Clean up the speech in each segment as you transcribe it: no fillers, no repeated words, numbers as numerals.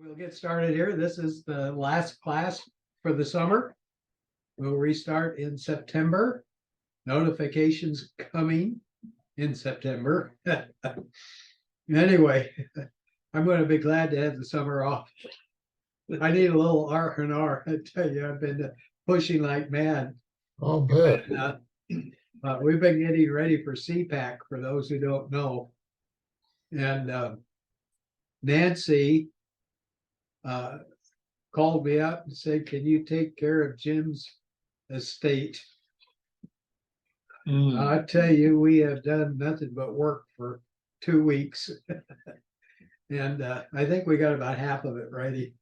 We'll get started here. This is the last class for the summer. We'll restart in September. Notifications coming in September. Anyway, I'm going to be glad to have the summer off. I need a little R&R. I tell you, I've been pushing like mad. I'll bet. We've been getting ready for CPAC, for those who don't know. And Nancy called me up and said, "Can you take care of Jim's estate?" I tell you, we have done nothing but work for 2 weeks. And I think we got about half of it ready.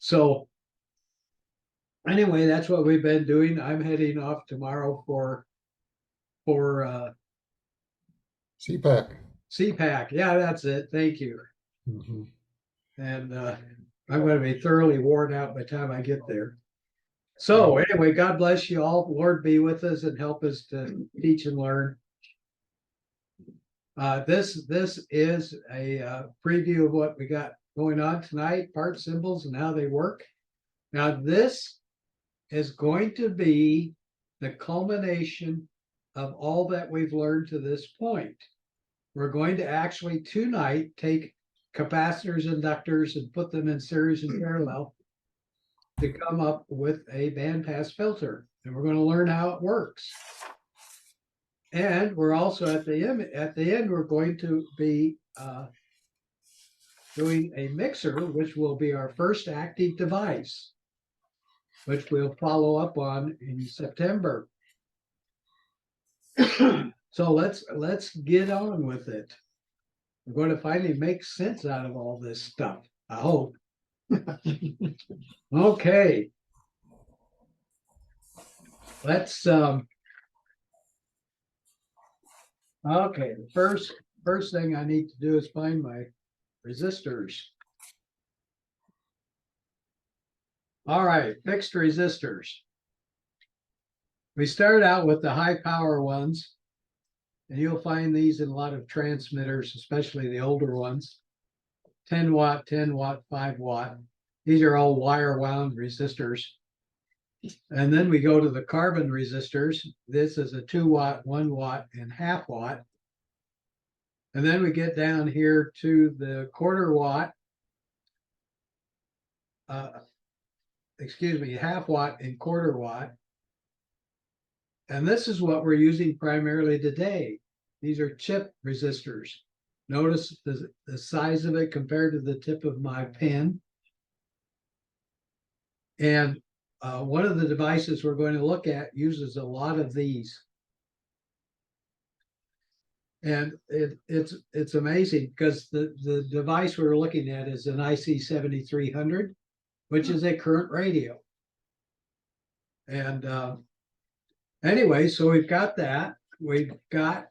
So anyway, that's what we've been doing. I'm heading off tomorrow for CPAC. CPAC. Yeah, that's it. Thank you. Mm-hmm. And I'm going to be thoroughly worn out by the time I get there. So anyway, God bless you all. Lord be with us and help us to teach and learn. This is a preview of what we got going on tonight, part symbols and how they work. Now this is going to be the culmination of all that we've learned to this point. We're going to actually tonight take capacitors, inductors, and put them in series and parallel to come up with a bandpass filter. And we're going to learn how it works. And we're also at the end, we're going to be doing a mixer, which will be our first active device, which we'll follow up on in September. So let's get on with it. We're going to finally make sense out of all this stuff, I hope. Okay. Let's okay, the first thing I need to do is find my resistors. All right, fixed resistors. We start out with the high power ones, and you'll find these in a lot of transmitters, especially the older ones. 10 watt, 10 watt, 5 watt. These are all wire wound resistors. And then we go to the carbon resistors. This is a 2 watt, 1 watt, and half watt. And then we get down here to the quarter watt, half watt and quarter watt. And this is what we're using primarily today. These are chip resistors. Notice the size of it compared to the tip of my pen. And one of the devices we're going to look at uses a lot of these. And it's amazing because the device we're looking at is an IC7300, which is a current radio. And anyway, so we've got that. We've got,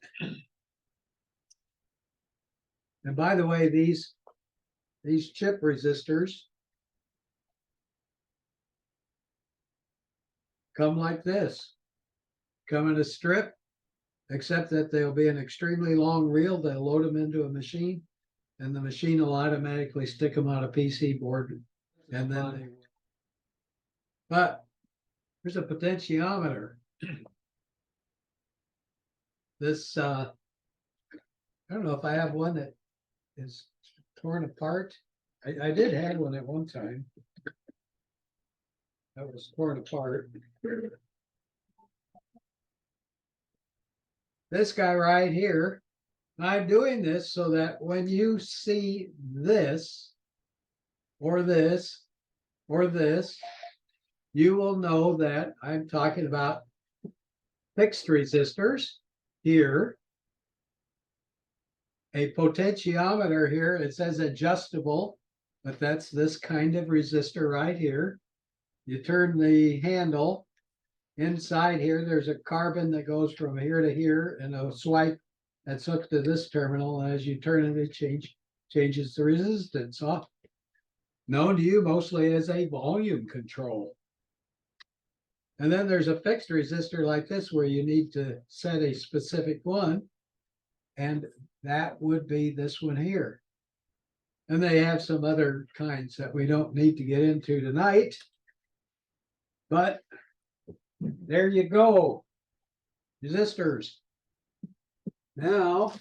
and by the way, these chip resistors come like this, come in a strip, except that they'll be an extremely long reel. They'll load them into a machine, and the machine will automatically stick them on a PC board. And then but there's a potentiometer. This, I don't know if I have one that is torn apart. I did have one at one time that was torn apart. This guy right here, I'm doing this so that when you see this, or this, or this, you will know that I'm talking about fixed resistors here. A potentiometer here, it says adjustable, but that's this kind of resistor right here. You turn the handle. Inside here, there's a carbon that goes from here to here, and a swipe that's hooked to this terminal. And as you turn it, it changes the resistance off. Known to you mostly as a volume control. And then there's a fixed resistor like this where you need to set a specific one, and that would be this one here. And they have some other kinds that we don't need to get into tonight. But there you go. Resistors. Now,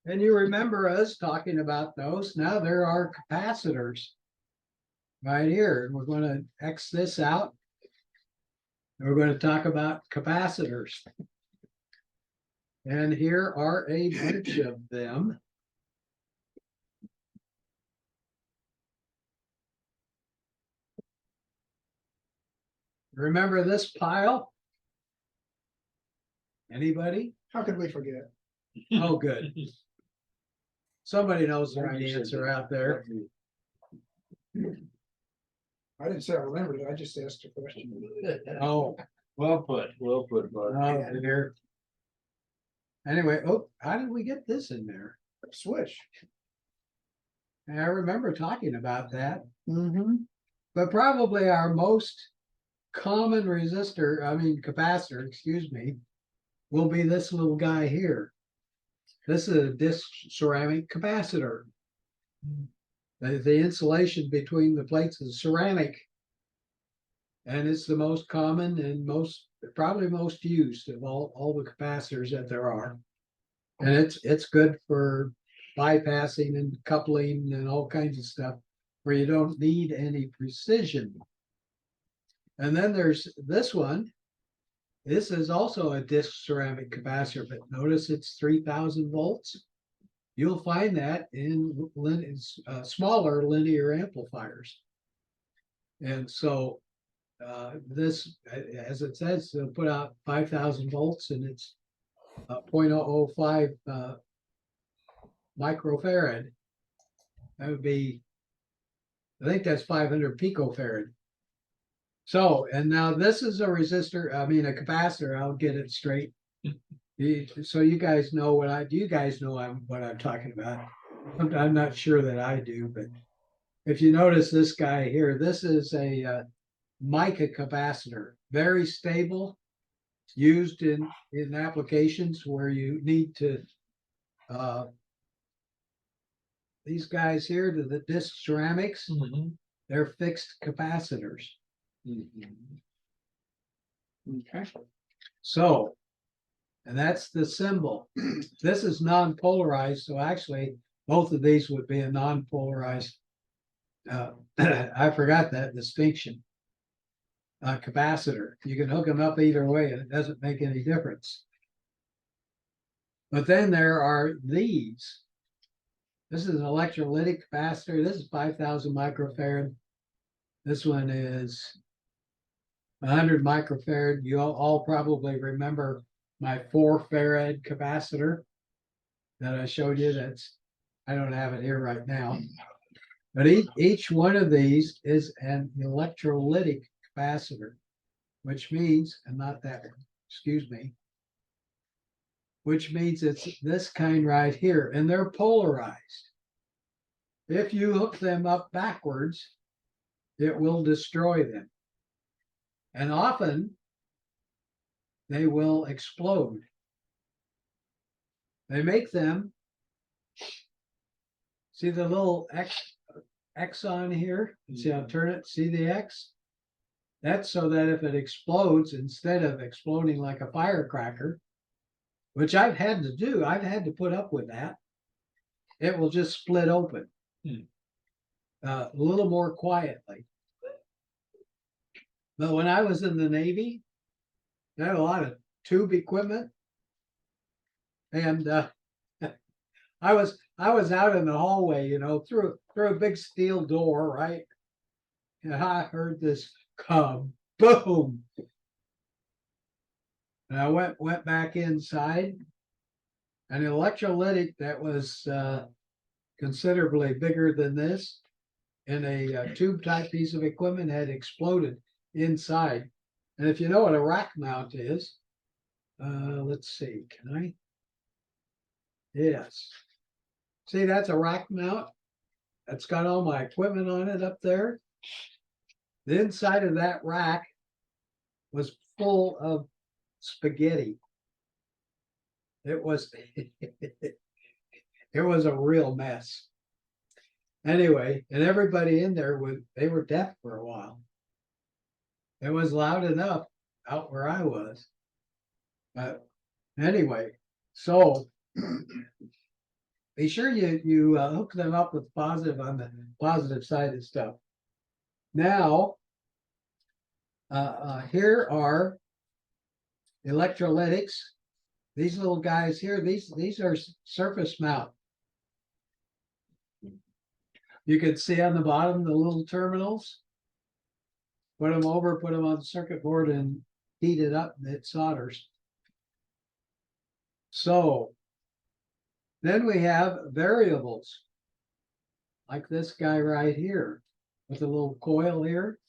and you remember us talking about those. Now there are capacitors right here. And we're going to X this out. We're going to talk about capacitors. And here are a bunch of them. Remember this pile? Anybody? How could we forget? Oh, good. Somebody knows the right answer out there. I didn't say I remembered it, I just asked a question. Oh, Well put, bud. oh, dear. Anyway, oh, how did we get this in there? Switch. I remember talking about that, Mm-hmm. but probably our most common capacitor, excuse me, will be this little guy here. This is a disc ceramic capacitor. The insulation between the plates is ceramic. And it's the most common and probably most used of all the capacitors that there are. And it's good for bypassing and coupling and all kinds of stuff where you don't need any precision. And then there's this one. This is also a disc ceramic capacitor, but notice it's 3,000 volts. You'll find that in smaller linear amplifiers. And so this, as it says, put out 5,000 volts and it's 0.005 microfarad. That would be, I think that's 500 picofarad. So, and now this is a resistor, a capacitor, I'll get it straight. So you guys know what I'm talking about. I'm not sure that I do, but if you notice this guy here, this is a mica capacitor, very stable, used in applications where you need to, these guys here, the disc ceramics, they're fixed capacitors. Okay. So, and that's the symbol. This is non-polarized, so actually both of these would be a non-polarized, I forgot that distinction. Capacitor. You can hook them up either way and it doesn't make any difference. But then there are these. This is an electrolytic capacitor. This is 5,000 microfarad. This one is 100 microfarad. You all probably remember my 4 farad capacitor that I showed you. I don't have it here right now. But each one of these is an electrolytic capacitor, which means, and not that one, excuse me, which means it's this kind right here, and they're polarized. If you hook them up backwards, it will destroy them. And often they will explode. They make them, see the little X on here? See, I'll turn it, see the X? That's so that if it explodes, instead of exploding like a firecracker, which I've had to do, I've had to put up with that, it will just split open a little more quietly. But when I was in the Navy, I had a lot of tube equipment, and I was out in the hallway, through a big steel door, right? And I heard this come boom. And I went back inside. An electrolytic that was considerably bigger than this in a tube type piece of equipment had exploded inside. And if you know what a rack mount is, let's see, can I? Yes. See, that's a rack mount. That's got all my equipment on it up there. The inside of that rack was full of spaghetti. It was it was a real mess. Anyway, and everybody in there they were deaf for a while. It was loud enough out where I was. But anyway, so be sure you hook them up with positive on the positive side of stuff. Now, here are electrolytics. These little guys here, these are surface mount. You can see on the bottom the little terminals. Put them on the circuit board and heat it up, and it solders. So then we have variables, like this guy right here with a little coil here.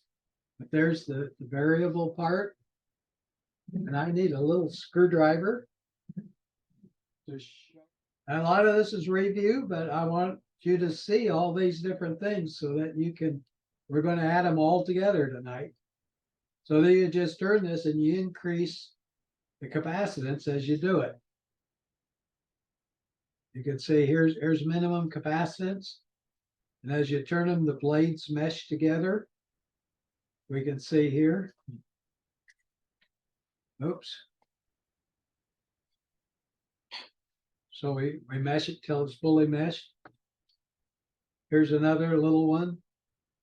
But there's the variable part. And I need a little screwdriver. And a lot of this is review, but I want you to see all these different things so that we're going to add them all together tonight. So then you just turn this and you increase the capacitance as you do it. You can see here's minimum capacitance. And as you turn them, the blades mesh together. We can see here. Oops. So we mesh it till it's fully meshed. Here's another little one.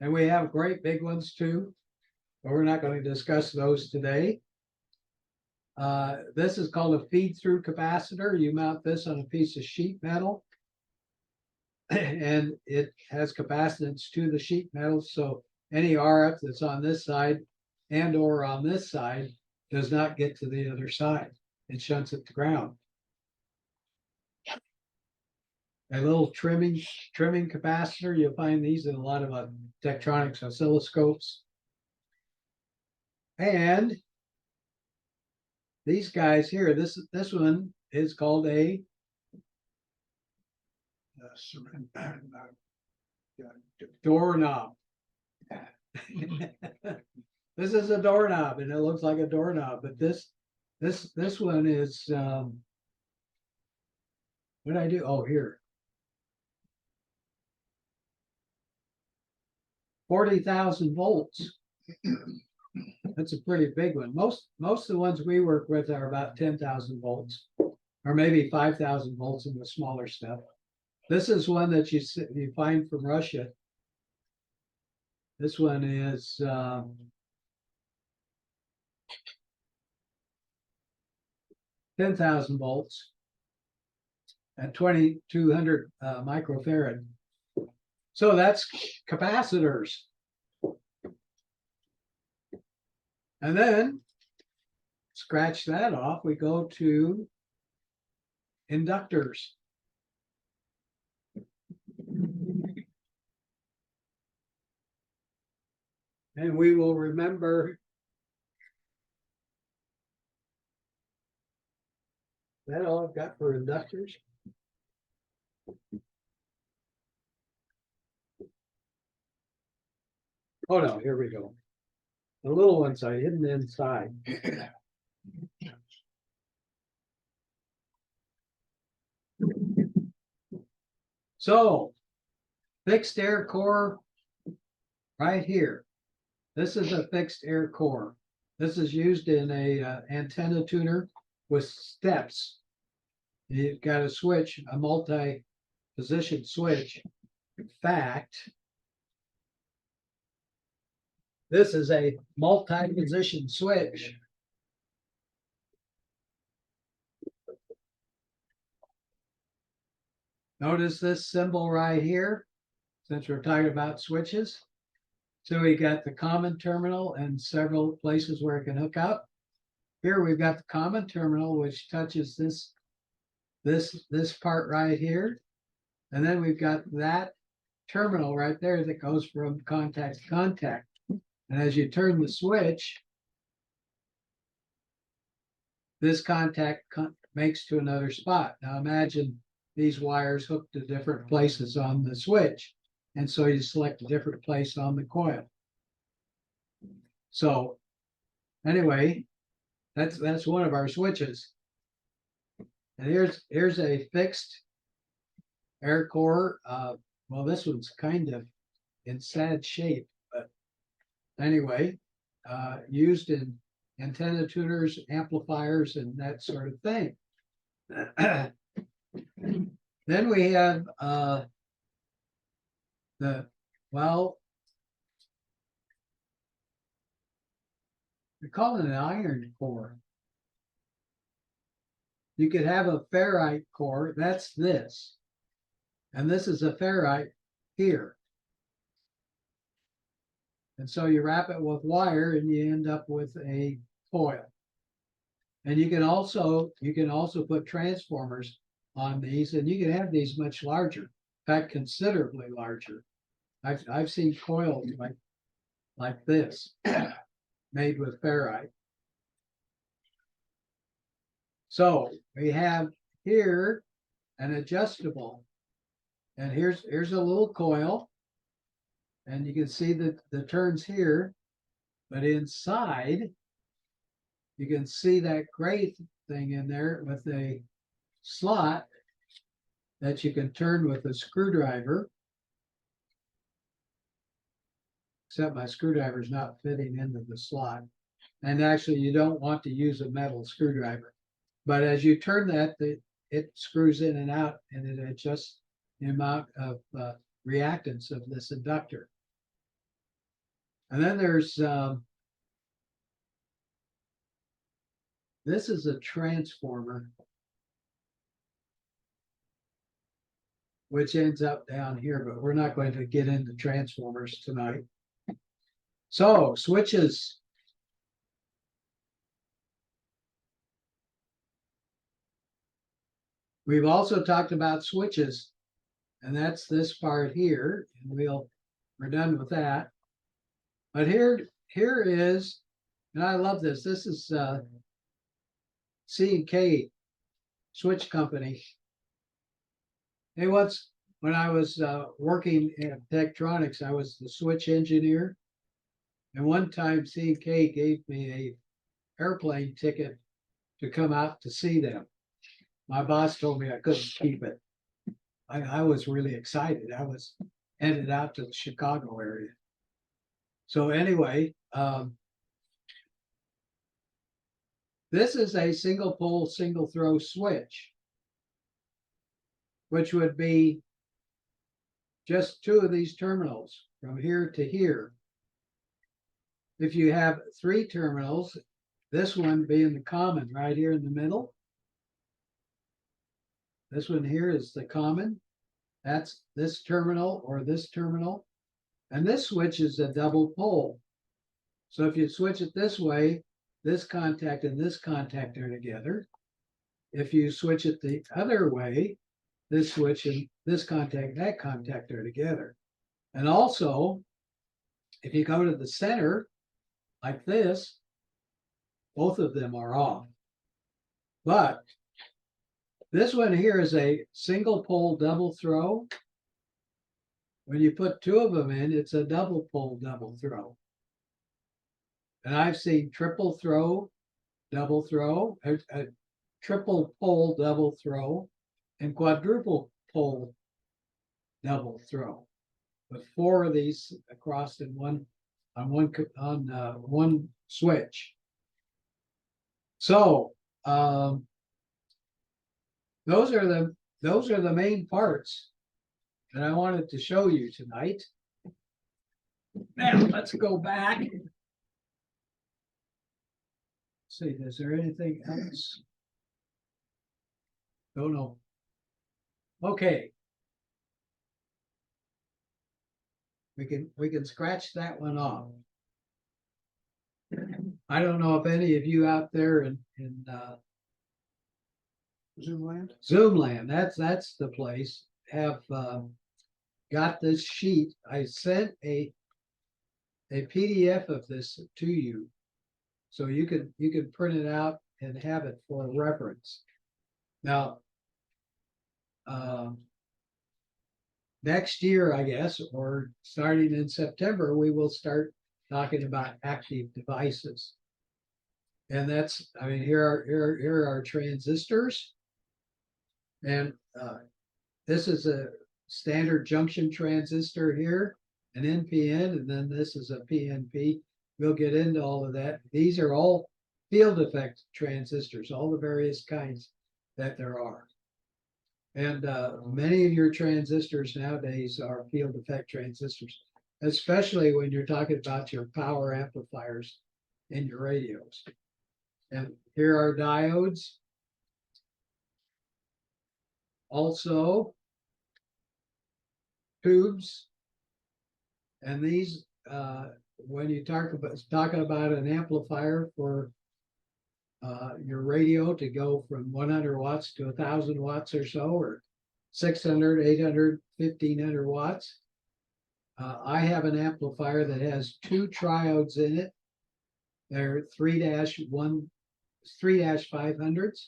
And we have great big ones too, but we're not going to discuss those today. This is called a feed-through capacitor. You mount this on a piece of sheet metal, and it has capacitance to the sheet metal. So any RF that's on this side and or on this side does not get to the other side. It shunts it to ground. A little trimming capacitor. You'll find these in a lot of Tektronix oscilloscopes. And these guys here, this one is called a doorknob. This is a doorknob, and it looks like a doorknob, but this one is what did I do? Oh, here. 40,000 volts. That's a pretty big one. Most of the ones we work with are about 10,000 volts, or maybe 5,000 volts in the smaller stuff. This is one that you find from Russia. This one is 10,000 volts at 2,200 microfarad. So that's capacitors. And then scratch that off. We go to inductors. And we will remember that all I've got for inductors. Oh no, here we go. The little ones are hidden inside. So, fixed air core right here. This is a fixed air core. This is used in a antenna tuner with steps. You've got a switch, a multi-position switch. In fact, this is a multi-position switch. Notice this symbol right here, since we're talking about switches. So we got the common terminal and several places where it can hook up. Here we've got the common terminal, which touches this part right here. And then we've got that terminal right there that goes from contact to contact. And as you turn the switch, this contact makes to another spot. Now imagine these wires hooked to different places on the switch. And so you select a different place on the coil. So anyway, that's one of our switches. And here's a fixed air core well, this one's kind of in sad shape, but anyway, used in antenna tuners, amplifiers, and that sort of thing. Then we have we call it an iron core. You could have a ferrite core, that's this. And this is a ferrite here. And so you wrap it with wire and you end up with a coil. And you can also put transformers on these, and you can have these much larger, in fact, considerably larger. I've seen coils like this made with ferrite. So we have here an adjustable, and here's a little coil, and you can see that the turns here, but inside you can see that gray thing in there with a slot that you can turn with a screwdriver. Except my screwdriver is not fitting into the slot. And actually you don't want to use a metal screwdriver. But as you turn that, it screws in and out, and it adjusts the amount of reactance of this inductor. And then there's, this is a transformer, which ends up down here, but we're not going to get into transformers tonight. So switches. We've also talked about switches, and that's this part here, and we're done with that. But here is, and I love this. This is C&K Switch Company. Hey, when I was working in Tektronix, I was the switch engineer. And one time C&K gave me a airplane ticket to come out to see them. My boss told me I couldn't keep it. I was really excited. I was headed out to the Chicago area. So anyway, this is a single pole, single throw switch, which would be just two of these terminals from here to here. If you have three terminals, this one being the common right here in the middle. This one here is the common. That's this terminal or this terminal. And this switch is a double pole. So if you switch it this way, this contact and this contact are together. If you switch it the other way, this switch and this contact, that contact are together. And also, if you go to the center, like this, both of them are off. But this one here is a single pole double throw. When you put two of them in, it's a double pole double throw. And I've seen triple throw, double throw, a triple pole double throw, and quadruple pole double throw, with four of these across in one switch. So those are the main parts that I wanted to show you tonight. Now let's go back. See, is there anything else? Don't know. Okay. We can scratch that one off. I don't know if any of you out there in Zoomland, that's the place, have got this sheet. I sent a PDF of this to you, so you can print it out and have it for reference. Now, next year, I guess, or starting in September, we will start talking about active devices. And that's, I mean, here are our transistors. And this is standard junction transistor here, an NPN, and then this is a PNP. We'll get into all of that. These are all field effect transistors, all the various kinds that there are. And many of your transistors nowadays are field effect transistors, especially when you're talking about your power amplifiers in your radios. And here are diodes. Also, tubes. And these, when you talking about an amplifier for your radio to go from 100 watts to 1,000 watts or so, or 600, 800, 1,500 watts. I have an amplifier that has two triodes in it. They're 3-500s.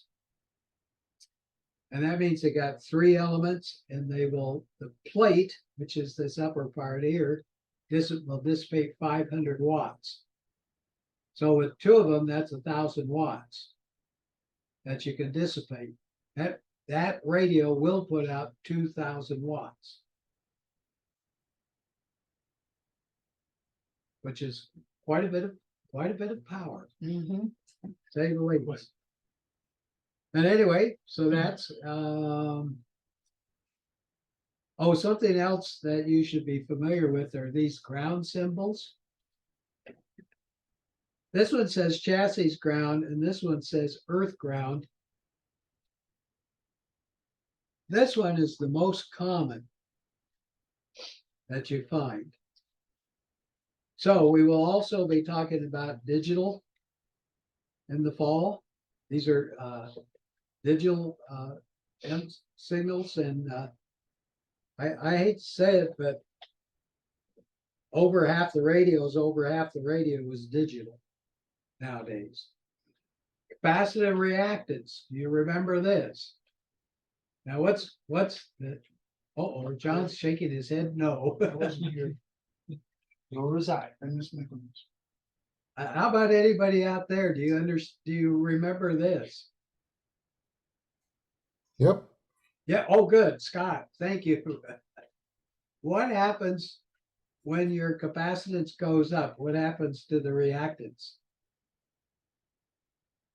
And that means they got three elements, and the plate, which is this upper part here, will dissipate 500 watts. So with two of them, that's 1,000 watts that you can dissipate. That radio will put out 2,000 watts, which is quite a bit of power, say the least. And anyway, so that's something else that you should be familiar with are these ground symbols. This one says chassis ground, and this one says earth ground. This one is the most common that you find. So we will also be talking about digital in the fall. These are digital signals, and I hate to say it, but over half the radio is digital nowadays. Capacitive reactance. Do you remember this? Now what's the? Oh, John's shaking his head. No. I wasn't here. Nor was I. I missed Nicholas. How about anybody out there? Do you remember this? Yep. Yeah. Oh, good, Scott. Thank you. What happens when your capacitance goes up? What happens to the reactance?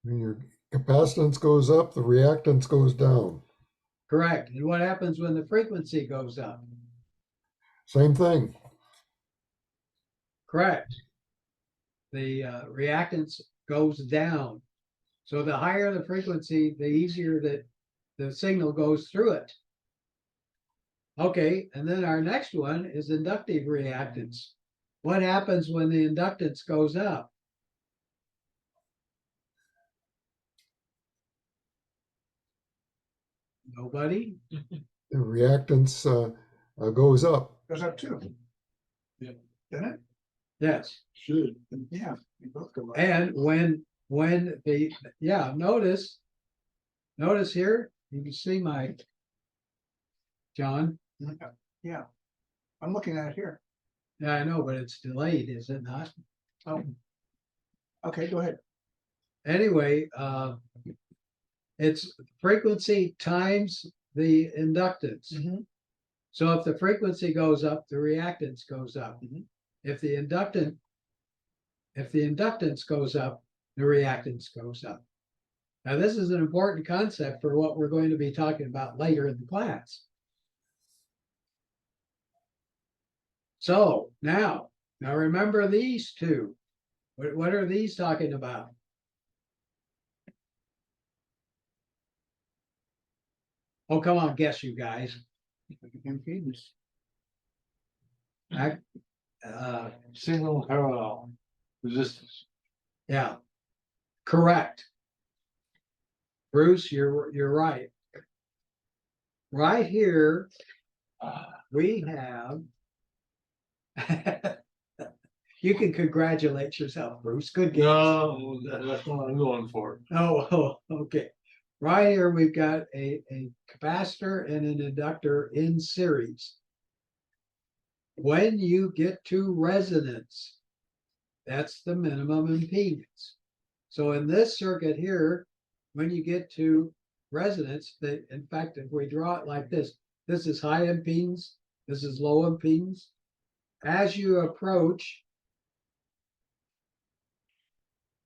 When your capacitance goes up, the reactance goes down. Correct. And what happens when the frequency goes up? Same thing. Correct. The reactance goes down. So the higher the frequency, the easier that the signal goes through it. Okay, and then our next one is inductive reactance. What happens when the inductance goes up? Nobody? The reactance goes up. Goes up too. Yeah. Didn't it? Yes. Should. Yeah, we both go up. And when notice here, you can see my John. Yeah, I'm looking at it here. Yeah, I know, but it's delayed, is it not? Oh. Okay, go ahead. Anyway, it's frequency times the inductance. So if the frequency goes up, the reactance goes up. If the inductance goes up, the reactance goes up. Now, this is an important concept for what we're going to be talking about later in the class. So now remember these two. What are these talking about? Oh, come on, guess, you guys. Impedance. Single parallel resistance. Yeah, correct. Bruce, you're right. Right here, we have. You can congratulate yourself, Bruce. Good game. No, that's what I'm going for. Oh, okay. Right here, we've got a capacitor and an inductor in series. When you get to resonance, that's the minimum impedance. So in this circuit here, when you get to resonance, in fact, if we draw it like this, This is high impedance. This is low impedance. As you approach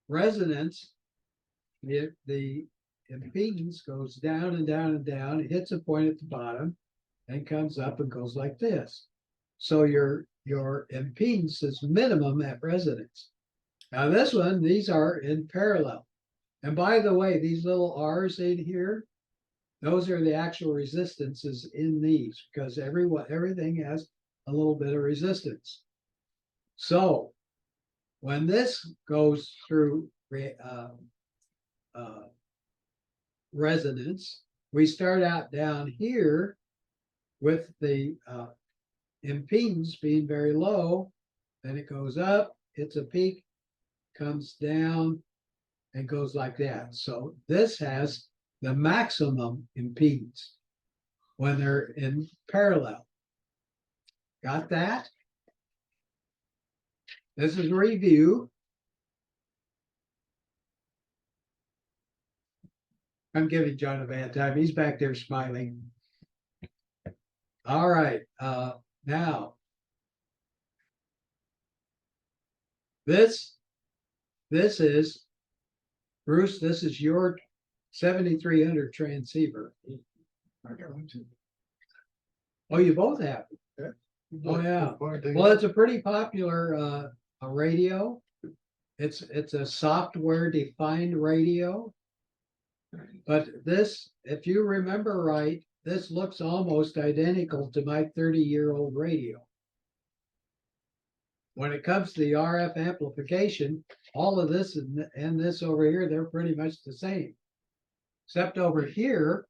resonance, the impedance goes down and down and down. It hits a point at the bottom and comes up and goes like this. So your impedance is minimum at resonance. Now this one, these are in parallel. And by the way, these little R's in here, those are the actual resistances in these, because everything has a little bit of resistance. So when this goes through resonance, we start out down here with the impedance being very low, then it goes up, hits a peak, comes down, and goes like that. So this has the maximum impedance when they're in parallel. Got that? This is review. I'm giving John a bad time. He's back there smiling. All right. Now, this is, Bruce, this is your 7300 transceiver. I got one too. Oh, you both have. Oh, yeah. Well, it's a pretty popular a radio. It's a software defined radio. But this, if you remember right, this looks almost identical to my 30-year-old radio. When it comes to the RF amplification, all of this and this over here, they're pretty much the same. Except over here,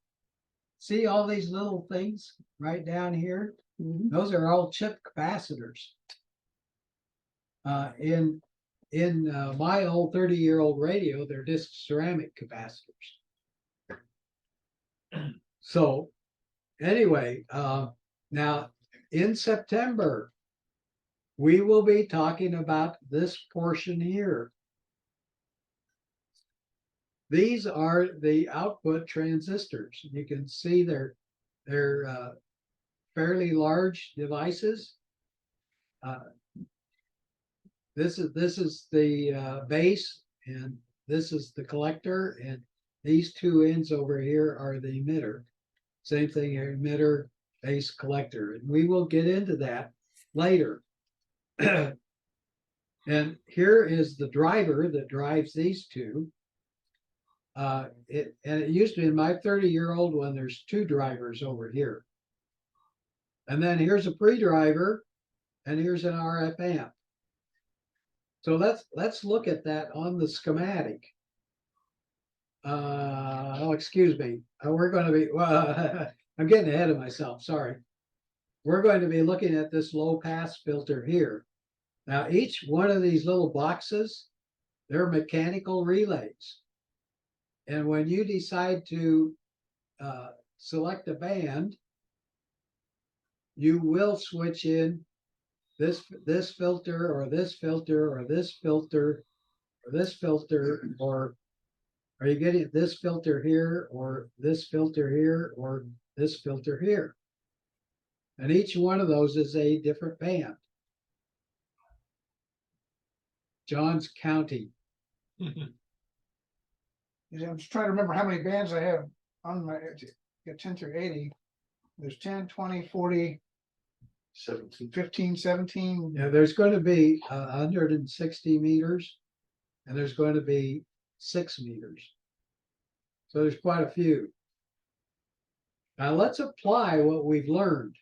see all these little things right down here? Those are all chip capacitors. In my old 30-year-old radio, they're just ceramic capacitors. So anyway, now in September, we will be talking about this portion here. These are the output transistors. You can see they're fairly large devices. This is the base, and this is the collector, and these two ends over here are the emitter. Same thing, emitter, base, collector, and we will get into that later. And here is the driver that drives these two. It used to be in my 30-year-old one, there's two drivers over here. And then here's a pre-driver, and here's an RF amp. So let's look at that on the schematic. Oh, excuse me. We're going to be, well, I'm getting ahead of myself, sorry. We're going to be looking at this low pass filter here. Now, each one of these little boxes, they're mechanical relays. And when you decide to select a band, you will switch in this filter or this filter or this filter or this filter, or are you getting this filter here or this filter here or this filter here? And each one of those is a different band. John's counting. I'm just trying to remember how many bands I have on my 10 through 80. There's 10, 20, 40, 17. 15, 17. Yeah, there's going to be 160 meters, and there's going to be 6 meters. So there's quite a few. Now let's apply what we've learned.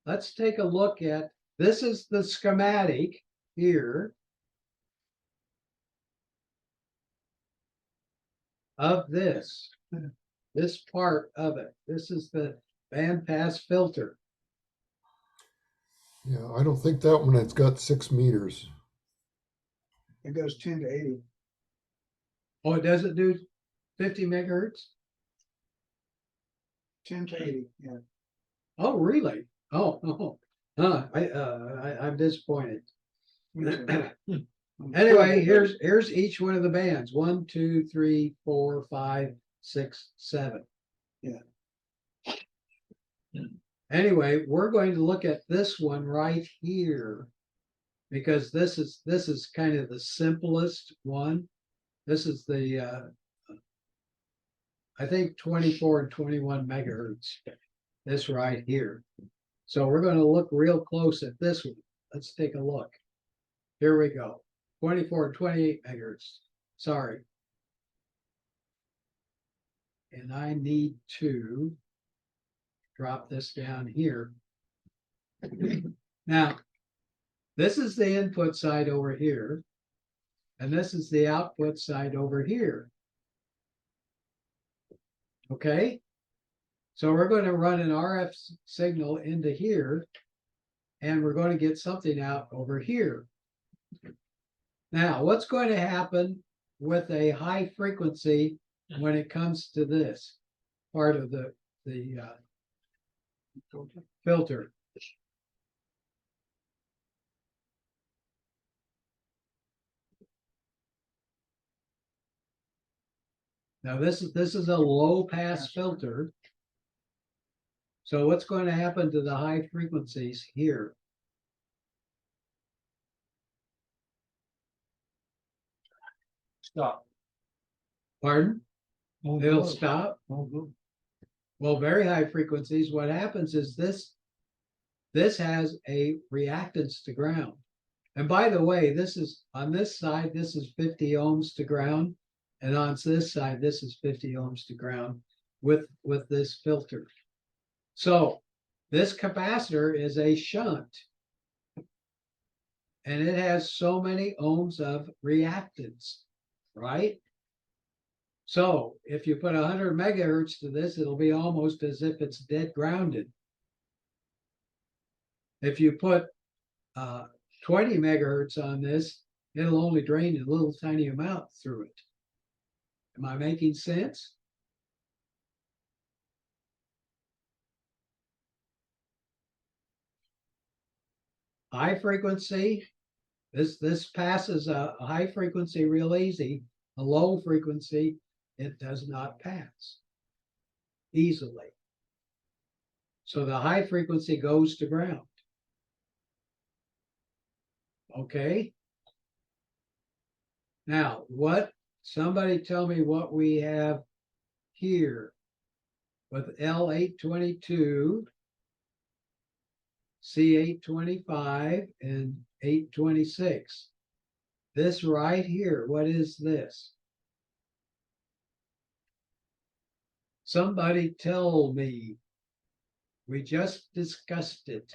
Let's take a look at, this is the schematic here of this part of it. This is the bandpass filter. Yeah, I don't think that one has got 6 meters. It goes 10 to 80. Oh, it doesn't do 50 megahertz? 10 to 80, yeah. Oh, really? Oh. I'm disappointed. Anyway, here's each one of the bands. 1, 2, 3, 4, 5, 6, 7. Yeah. Anyway, we're going to look at this one right here. Because this is kind of the simplest one. This is the I think 24 and 21 megahertz. This right here. So we're going to look real close at this one. Let's take a look. Here we go. 24 and 28 megahertz. Sorry. And I need to drop this down here. Now, this is the input side over here, and this is the output side over here. Okay? So we're going to run an RF signal into here, and we're going to get something out over here. Now, what's going to happen with a high frequency when it comes to this part of the filter? Now this is a low pass filter. So what's going to happen to the high frequencies here? Stop. Pardon? Oh, It'll good. stop. Oh, good. Well, very high frequencies, what happens is this has a reactance to ground. And by the way, this is on this side, this is 50 ohms to ground. And on this side, this is 50 ohms to ground with this filter. So this capacitor is a shunt. And it has so many ohms of reactance, right? So if you put 100 megahertz to this, it'll be almost as if it's dead grounded. If you put 20 megahertz on this, it'll only drain a little tiny amount through it. Am I making sense? High frequency, this passes a high frequency real easy. A low frequency, it does not pass easily. So the high frequency goes to ground. Okay. Now, somebody tell me what we have here with L822, C825, and 826. This right here, what is this? Somebody tell me. We just discussed it.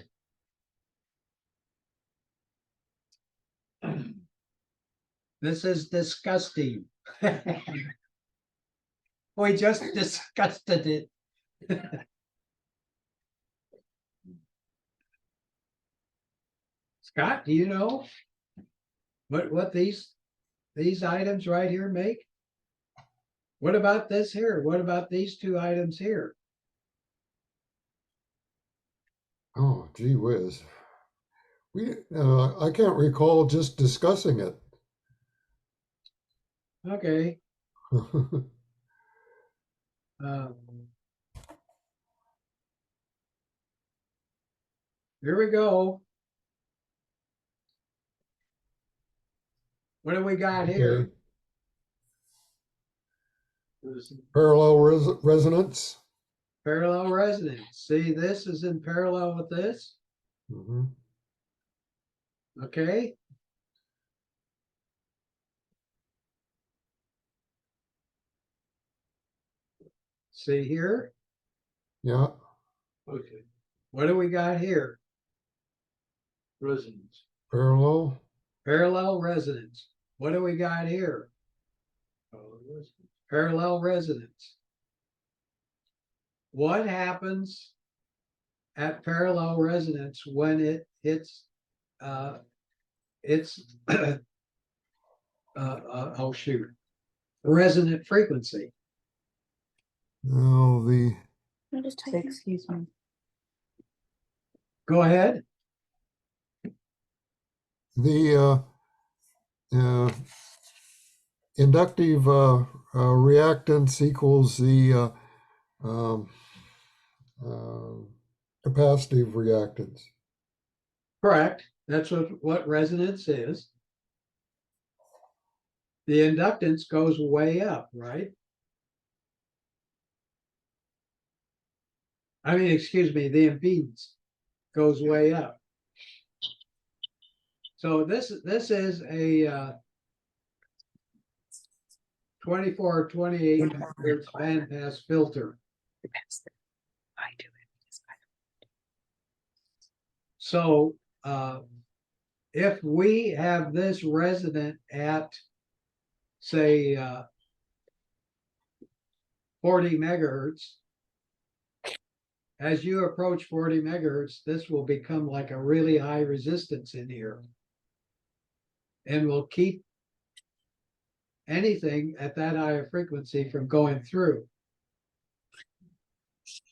This is disgusting. We just discussed it. Scott, do you know what these items right here make? What about this here? What about these two items here? Oh, gee whiz. I can't recall just discussing it. Okay. Here we go. What do we got here? Okay. Parallel resonance. Parallel resonance. See, this is in parallel with this. Mhm. Okay. See here. Yeah. Okay. What do we got here? Resonance. Parallel. Parallel resonance. What do we got here? Parallel resonance. What happens at parallel resonance when it hits its oh shoot, resonant frequency? Oh, Excuse me. Go ahead. the inductive reactance equals the capacitive reactance. Correct. That's what resonance is. The inductance goes way up, right? I mean, excuse me, the impedance goes way up. So this is a 24 or 28 megahertz bandpass filter. I do it. So if we have this resonant at, say, 40 megahertz, as you approach 40 megahertz, this will become like a really high resistance in here. And will keep anything at that higher frequency from going through.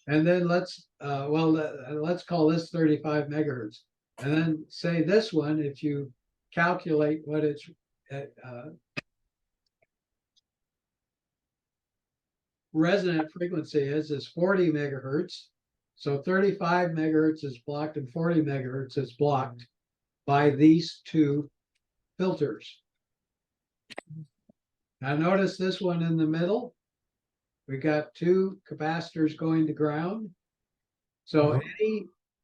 And then let's call this 35 megahertz. And then say this one, if you calculate what its resonant frequency is 40 megahertz. So 35 megahertz is blocked and 40 megahertz is blocked by these two filters. Now notice this one in the middle. We got two capacitors going to ground. So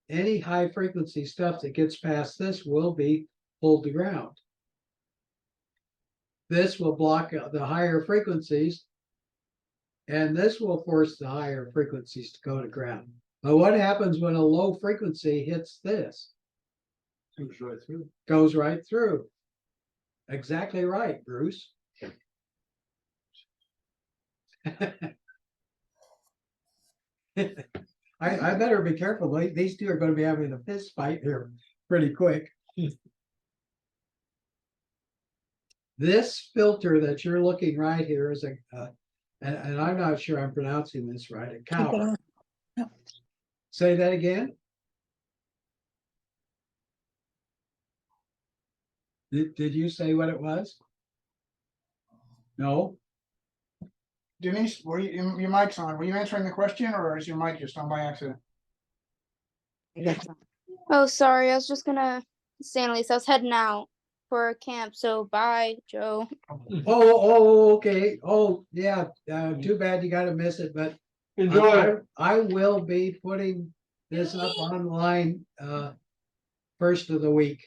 any high frequency stuff that gets past this will be pulled to ground. This will block the higher frequencies, and this will force the higher frequencies to go to ground. But what happens when a low frequency hits this? Goes right through. Goes right through. Exactly right, Bruce. I better be careful. These two are going to be having a fist fight here pretty quick. This filter that you're looking right here is and I'm not sure I'm pronouncing this right, a cow. Say that again. Did you say what it was? No. Denise, were you, your mic's on, were you answering the question or is your mic just on by accident? Oh, sorry. I was just gonna say, Annalise, I was heading out for camp. So bye, Joe. Oh, okay. Oh, yeah. Too bad you got to miss it, but Enjoy. I will be putting this up online first of the week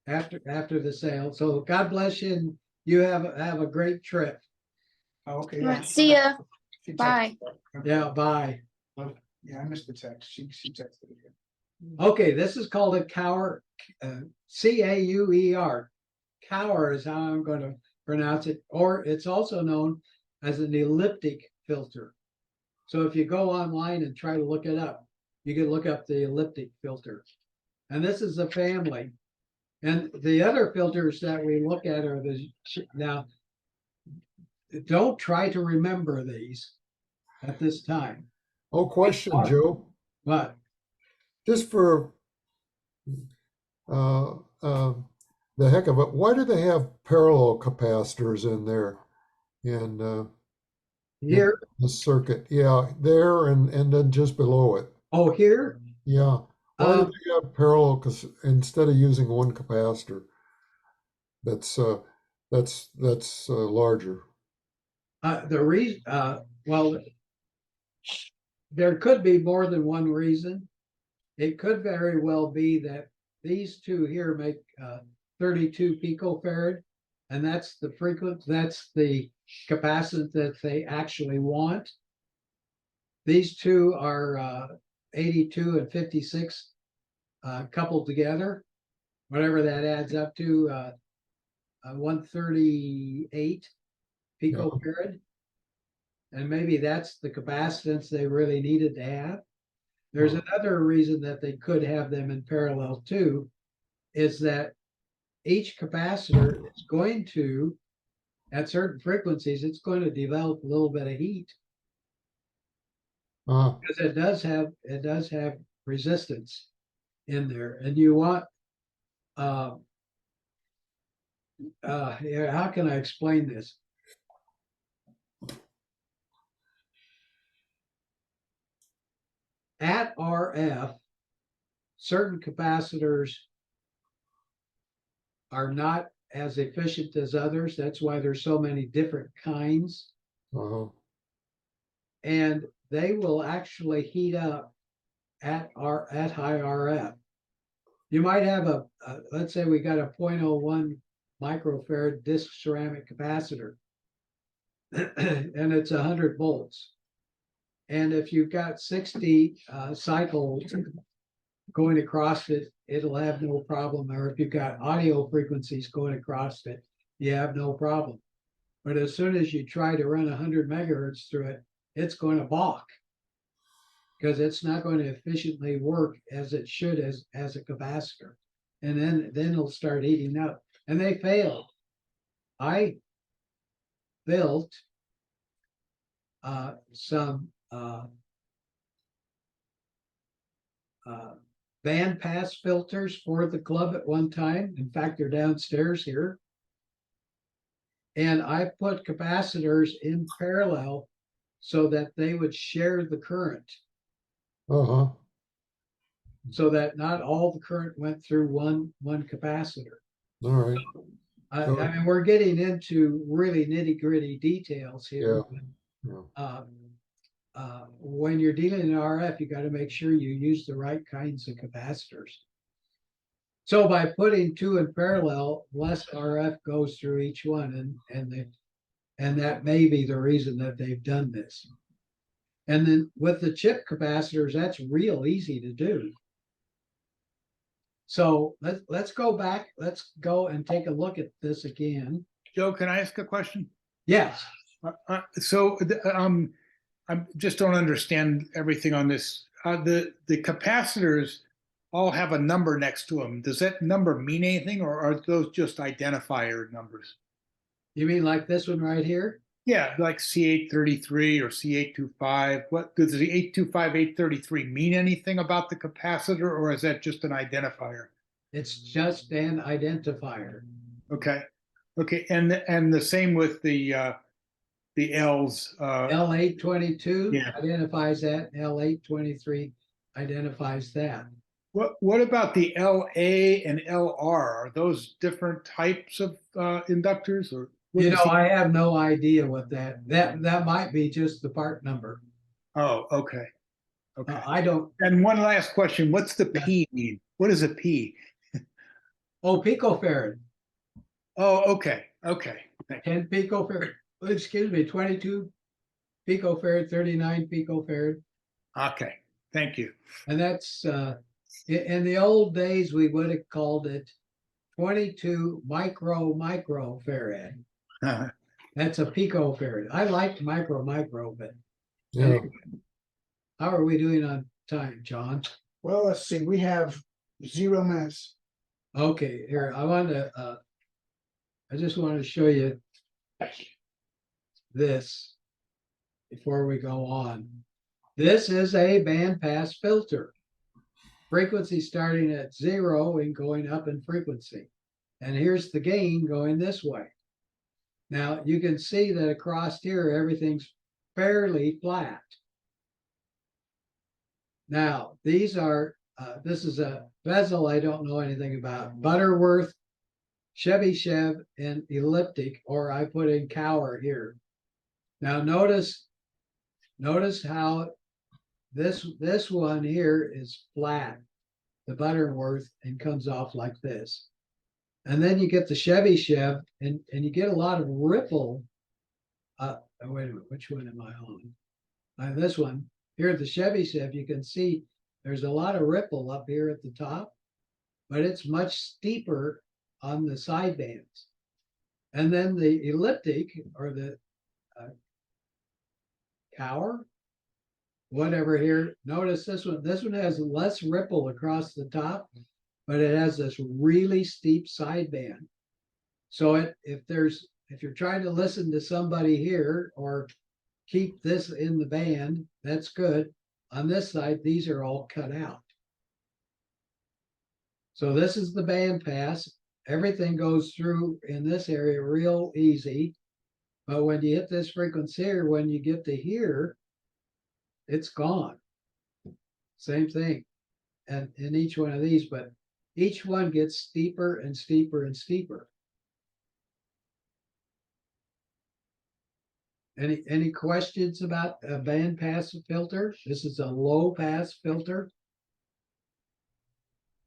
after the sale. So God bless you, and you have a great trip. Oh, okay. All right, see ya. She texted. Bye. Yeah, bye. Yeah, I missed the text. She texted again. Okay, this is called a Cauer, C-A-U-E-R. Cauer is how I'm going to pronounce it, or it's also known as an elliptic filter. So if you go online and try to look it up, you can look up the elliptic filter. And this is a family. And the other filters that we look at are now, don't try to remember these at this time. Oh, question, Joe. But Just for the heck of it, why do they have parallel capacitors in there? And here, the circuit, yeah, there and then just below it, oh, here, yeah. Why do they have parallel? Because instead of using one capacitor, that's larger. the reason, well, there could be more than one reason. It could very well be that these two here make 32 picofarad, and that's the capacitance that they actually want. These two are 82 and 56 coupled together, whatever that adds up to, 138 picofarad. And maybe that's the capacitance they really needed to have. There's another reason that they could have them in parallel too, is that each capacitor is going to, at certain frequencies, it's going to develop a little bit of heat. Because it does have resistance in there, and you want how can I explain this? at RF, certain capacitors are not as efficient as others. That's why there's so many different kinds. Uh-huh. And they will actually heat up at high RF. You might have let's say we got a 0.01 microfarad disc ceramic capacitor, and it's 100 volts. And if you've got 60 cycles going across it, it'll have no problem. Or if you've got audio frequencies going across it, you have no problem. But as soon as you try to run 100 megahertz through it, it's going to balk because it's not going to efficiently work as it should as a capacitor. And then it'll start heating up. And they failed. I built some bandpass filters for the club at one time. In fact, they're downstairs here. And I put capacitors in parallel so that they would share the current, Uh-huh. so that not all the current went through one capacitor. All right. I mean, we're getting into really nitty-gritty details here. Yeah. When you're dealing in RF, you got to make sure you use the right kinds of capacitors. So by putting two in parallel, less RF goes through each one, and that may be the reason that they've done this. And then with the chip capacitors, that's real easy to do. So let's go back. Let's go and take a look at this again. Joe, can I ask a question? Yes. I just don't understand everything on this. The capacitors all have a number next to them. Does that number mean anything, or are those just identifier numbers? You mean like this one right here? Yeah, like C833 or C825. What does the 825, 833 mean anything about the capacitor, or is that just an identifier? It's just an identifier. Okay, okay, and the same with the L's. L822 Yeah. identifies that. L823 identifies that. What about the LA and LR? Are those different types of inductors, or what You is know, the- I have no idea what that might be just the part number. Oh, okay, okay. I don't. And one last question: what's the P mean? What is a P? Oh, picofarad. Oh, okay, okay. Thank you. 10 picofarad. Excuse me, 22 picofarad, 39 picofarad. Okay, thank you. And that's in the old days we would have called it 22 microfarad. That's a picofarad. I liked micro, but Yeah. how are we doing on time, John? Well, let's see, we have 0 minutes. Okay, here, I just want to show you this before we go on. This is a bandpass filter. Frequency starting at 0 and going up in frequency. And here's the gain going this way. Now you can see that across here, everything's fairly flat. Now, these are, this is a bezel I don't know anything about. Butterworth, Chevy Chev, and elliptic, or I put in Cower here. Now notice how this one here is flat, the Butterworth, and comes off like this. And then you get the Chevy Chev, and you get a lot of ripple. Wait a minute, which one am I on? This one. Here at the Chevy Chev, you can see there's a lot of ripple up here at the top, but it's much steeper on the side bands. And then the elliptic, or the Cower, whatever here, notice this one has less ripple across the top, but it has this really steep sideband. So if you're trying to listen to somebody here or keep this in the band, that's good. On this side, these are all cut out. So this is the band pass. Everything goes through in this area real easy. But when you hit this frequency here, when you get to here, it's gone. same thing. And in each one of these, but each one gets steeper and steeper and steeper. Any questions about a band pass filter? This is a low pass filter.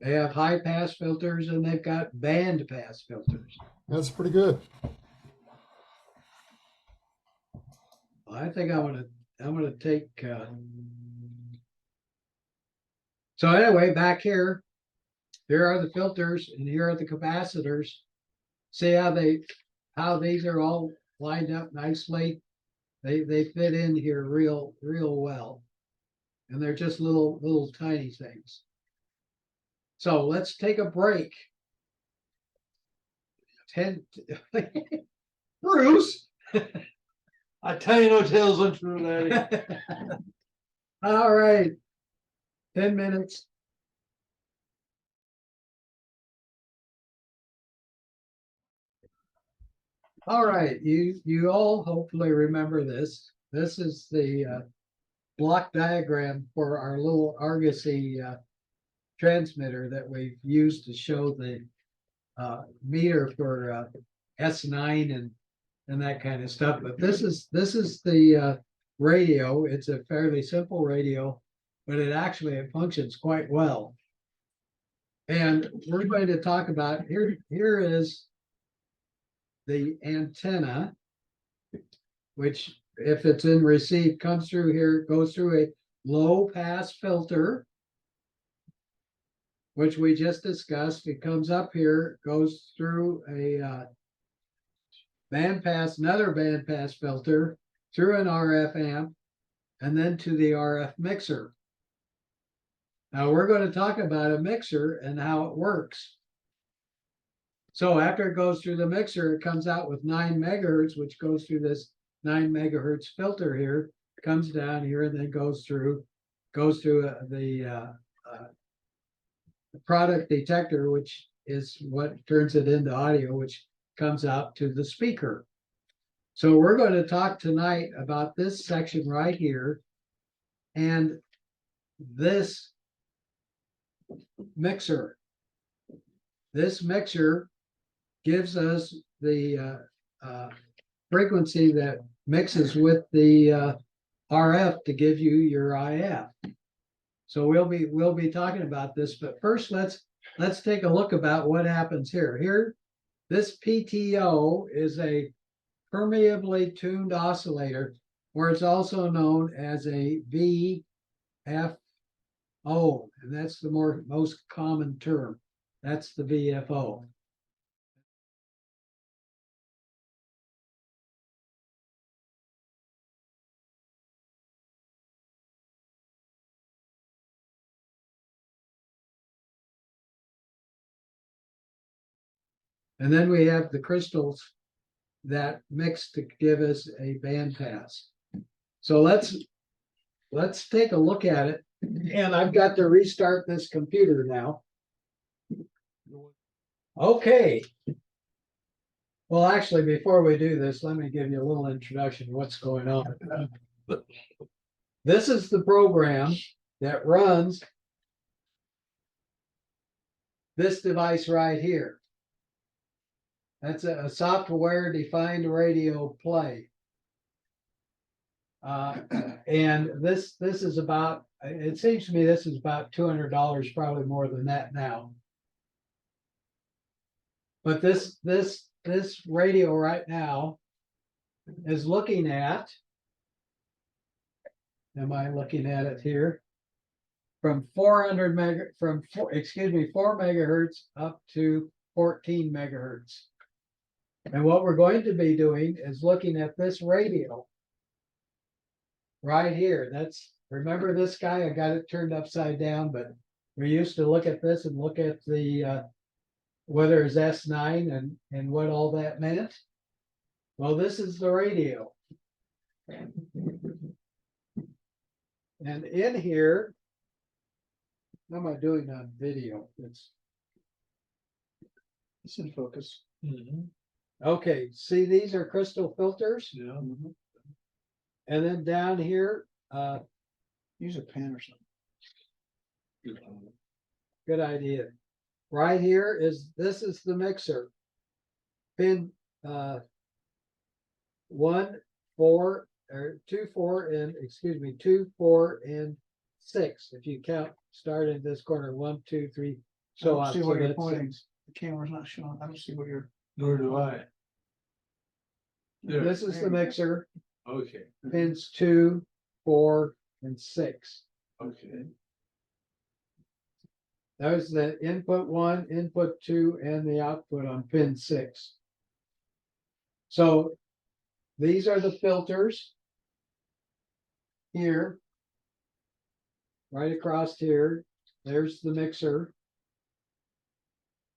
They have high pass filters and they've got band pass filters. That's pretty good. I think I'm gonna take. So anyway, back here are the filters and here are the capacitors. See how these are all lined up nicely. They fit in here real well, and they're just little tiny things. So let's take a break. Bruce. I tell you no tales untrue, laddie. All right. 10 minutes. All right, you all hopefully remember this. This is the block diagram for our little Argosy transmitter that we've used to show the meter for S9 and that kind of stuff. But this is the radio. It's a fairly simple radio, but it functions quite well. And we're going to talk about here is the antenna, which if it's in receive comes through here, goes through a low pass filter, which we just discussed. It comes up here, goes through a another band pass filter, through an RF amp, and then to the RF mixer. Now we're going to talk about a mixer and how it works. So after it goes through the mixer, it comes out with 9 megahertz, which goes through this 9 megahertz filter here, comes down here, and then goes through the product detector, which is what turns it into audio, which comes out to the speaker. So we're going to talk tonight about this section right here and this mixer. This mixer gives us the frequency that mixes with the RF to give you your IF. So we'll be talking about this, but first let's take a look about what happens here. Here, this PTO is a permeably tuned oscillator, or it's also known as a VFO, and that's the most common term. That's the VFO. And then we have the crystals that mix to give us a band pass. So let's take a look at it. And I've got to restart this computer now. Okay. Well, actually, before we do this, let me give you a little introduction to what's going on. This is the program that runs this device right here. That's a software-defined radio play. And this is about, it seems to me this is about $200, probably more than that now. But this radio right now is looking at, am I looking at it here? From 4 megahertz up to 14 megahertz. And what we're going to be doing is looking at this radio right here. Remember this guy? I got it turned upside down, but we used to look at this and look at the whether it's S9 and what all that meant. Well, this is the radio. And in here, how am I doing on video? It's in focus. Okay, see, these are crystal filters. Yeah. And then down here, Use a pen or something. Good idea. Right here this is the mixer. Pin 1, 4, or 2, 4, and 2, 4, and 6. If you count starting in this corner, 1, 2, 3, I so don't on. see So where you're that's pointing. 6. The camera's not showing. I don't see where you're. Nor do I. There, This is the mixer. okay, Pins 2, 4, and 6. okay. There's the input 1, input 2, and the output on pin 6. So these are the filters here. Right across here. There's the mixer.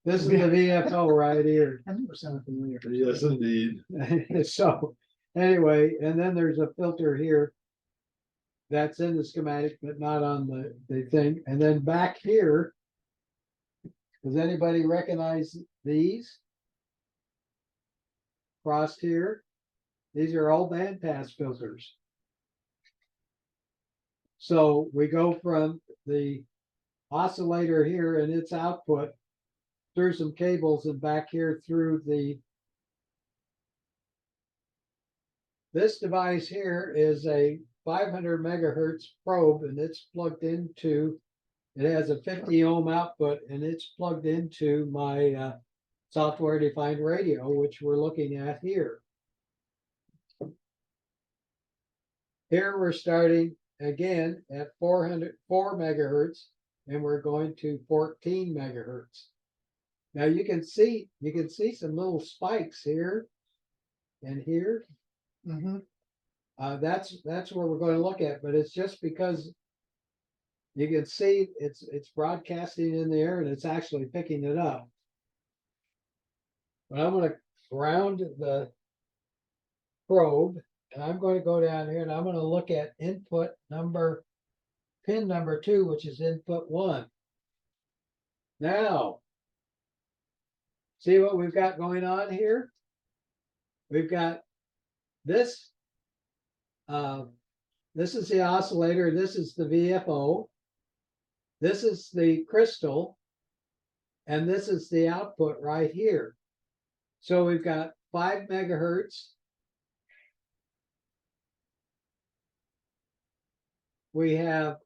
This is the VFO right here. I never sounded familiar. Yes, indeed. So anyway, and then there's a filter here. That's in the schematic, but not on the thing. And then back here, does anybody recognize these? Crossed here. These are all bandpass filters. So we go from the oscillator here and its output through some cables and back here through this device here is a 500 megahertz probe, and it's plugged into, it has a 50 ohm output, and it's plugged into my software defined radio, which we're looking at here. Here we're starting again at 4 megahertz, and we're going to 14 megahertz. Now you can see some little spikes here and here. Mm-hmm. That's where we're going to look at, but it's just because you can see it's broadcasting in the air and it's actually picking it up. But I'm going to ground the probe, and I'm going to go down here and I'm going to look at pin number 2, which is input 1. Now, see what we've got going on here? We've got this. This is the oscillator. This is the VFO. This is the crystal. And this is the output right here. So we've got 5 megahertz. We have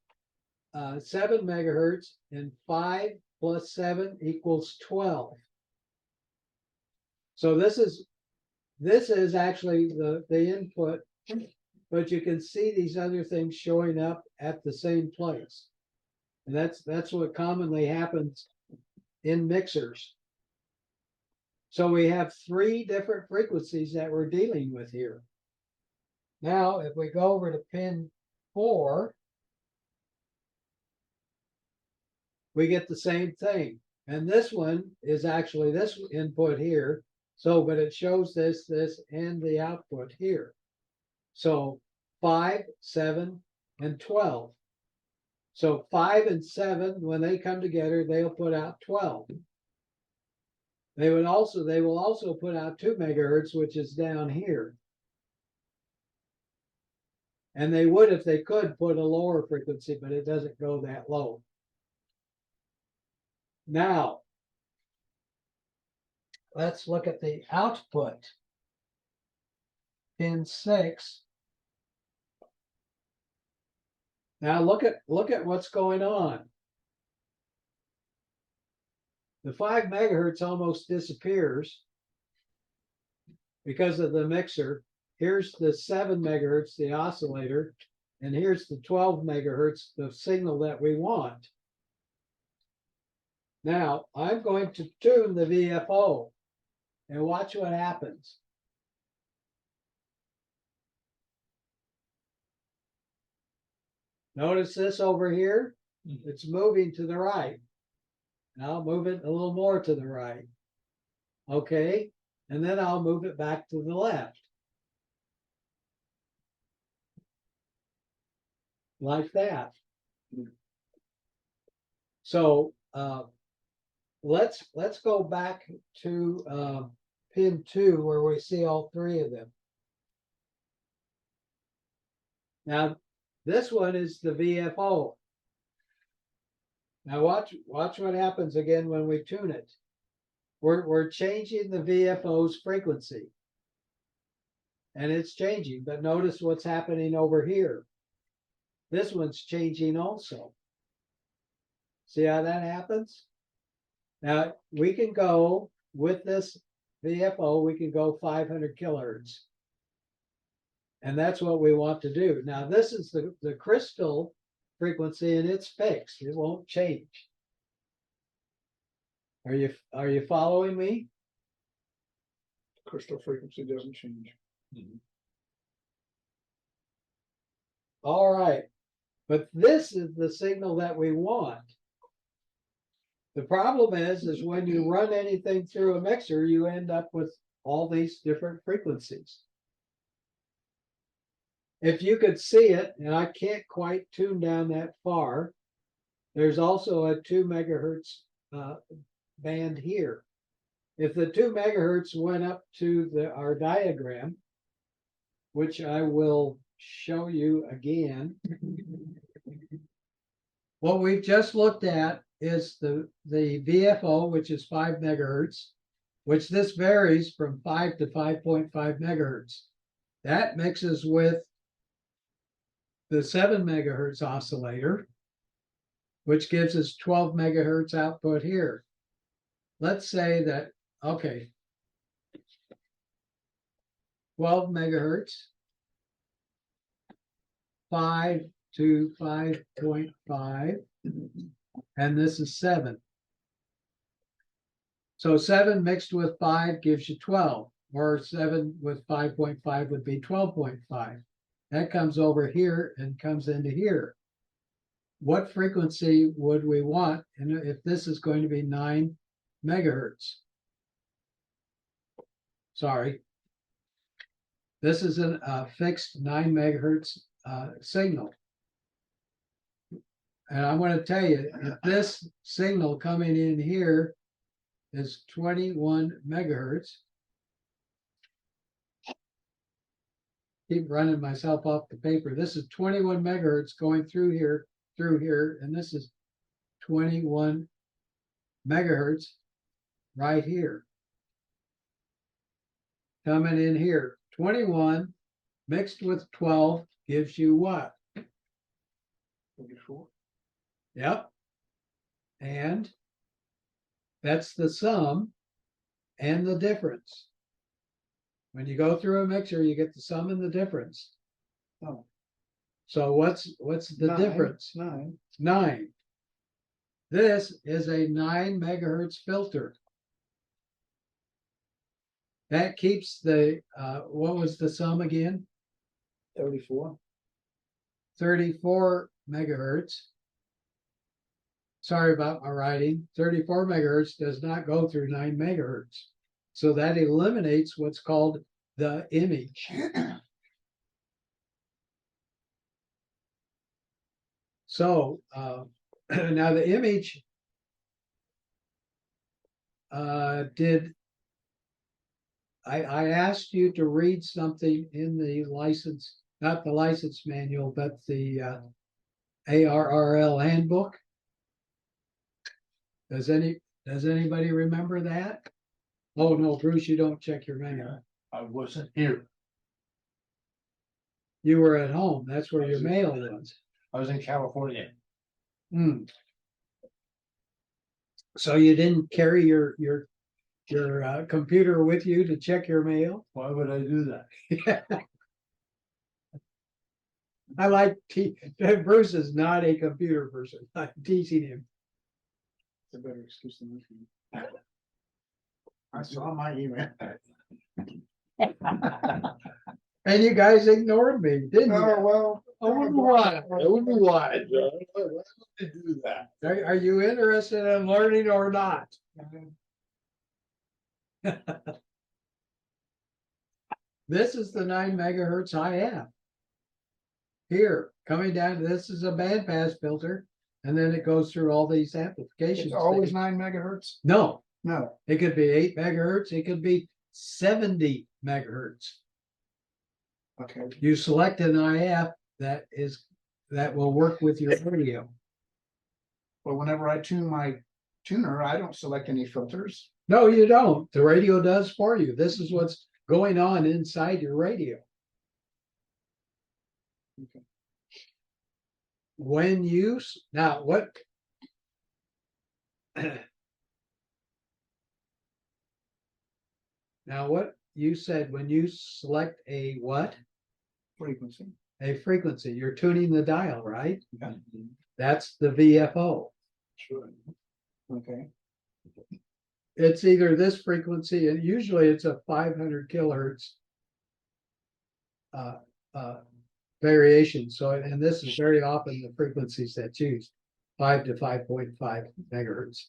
7 megahertz, and 5 plus 7 equals 12. So this is actually the input, but you can see these other things showing up at the same place. And that's what commonly happens in mixers. So we have 3 different frequencies that we're dealing with here. Now, if we go over to pin 4, we get the same thing. And this one is actually this input here. So, but it shows this, and the output here. So 5, 7, and 12. So 5 and 7, when they come together, they'll put out 12. They will also put out 2 megahertz, which is down here. And they would, if they could, put a lower frequency, but it doesn't go that low. Now, let's look at the output. Pin 6. Now look at what's going on. The 5 megahertz almost disappears because of the mixer. Here's the 7 megahertz, the oscillator, and here's the 12 megahertz, the signal that we want. Now, I'm going to tune the VFO and watch what happens. Notice this over here, it's moving to the right. Now I'll move it a little more to the right. Okay, and then I'll move it back to the left. Like that. So let's go back to pin 2 where we see all 3 of them. Now this one is the VFO. Now watch what happens again when we tune it. We're changing the VFO's frequency. And it's changing, but notice what's happening over here. This one's changing also. See how that happens? Now we can go with this VFO, we can go 500 kilohertz. And that's what we want to do. Now this is the crystal frequency and it's fixed. It won't change. Are you following me? Crystal frequency doesn't change. All right. But this is the signal that we want. The problem is when you run anything through a mixer, you end up with all these different frequencies. If you could see it, and I can't quite tune down that far, there's also a 2 megahertz band here. If the 2 megahertz went up to our diagram, which I will show you again, what we've just looked at is the VFO, which is 5 megahertz, which this varies from 5 to 5.5 megahertz. That mixes with the 7 megahertz oscillator, which gives us 12 megahertz output here. Let's say that, okay, 12 megahertz, 5 to 5.5, and this is 7. So 7 mixed with 5 gives you 12, or 7 with 5.5 would be 12.5. That comes over here and comes into here. What frequency would we want? And if this is going to be 9 megahertz. Sorry. This is a fixed 9 megahertz signal. And I want to tell you, if this signal coming in here is 21 megahertz, keep running myself off the paper. This is 21 megahertz going through here, and this is 21 megahertz right here. Coming in here, 21 mixed with 12 gives you what? 34. Yep. And that's the sum and the difference. When you go through a mixer, you get the sum and the difference. Oh. So what's the difference? 9. 9. This is a 9 megahertz filter. That keeps the, what was the sum again? 34. 34 megahertz. Sorry about my writing. 34 megahertz does not go through 9 megahertz. So that eliminates what's called the image. So now the image I asked you to read something in the license, not the license manual, but the ARRL handbook. Does anybody remember that? Oh no, Bruce, you don't check your mail. I wasn't here. You were at home. That's where your mail was. I was in California. Hmm. So you didn't carry your computer with you to check your mail? Why would I do that? I like Bruce is not a computer person. I'm teasing him. It's a better excuse than this. I saw my email. And you guys ignored me, didn't Oh, you? well. I wonder why. I wonder why, John. Why would they do that? Are you interested in learning or not? This is the 9 megahertz I have. Here, coming down, this is a bandpass filter, and then it goes through all these amplifications. It's always 9 megahertz? No, No. it could be 8 megahertz, it could be 70 megahertz. Okay. You select an IF that will work with your radio. But whenever I tune my tuner, I don't select any filters. No, you don't. The radio does for you. This is what's going on inside your radio. Okay. When you, now what? Now, what you said, when you select a what? Frequency. A frequency, you're tuning the dial, right? Yeah. That's the VFO. Sure. Okay. It's either this frequency, and usually it's a 500 kilohertz variation. So, and this is very often the frequencies that's used, 5 to 5.5 megahertz.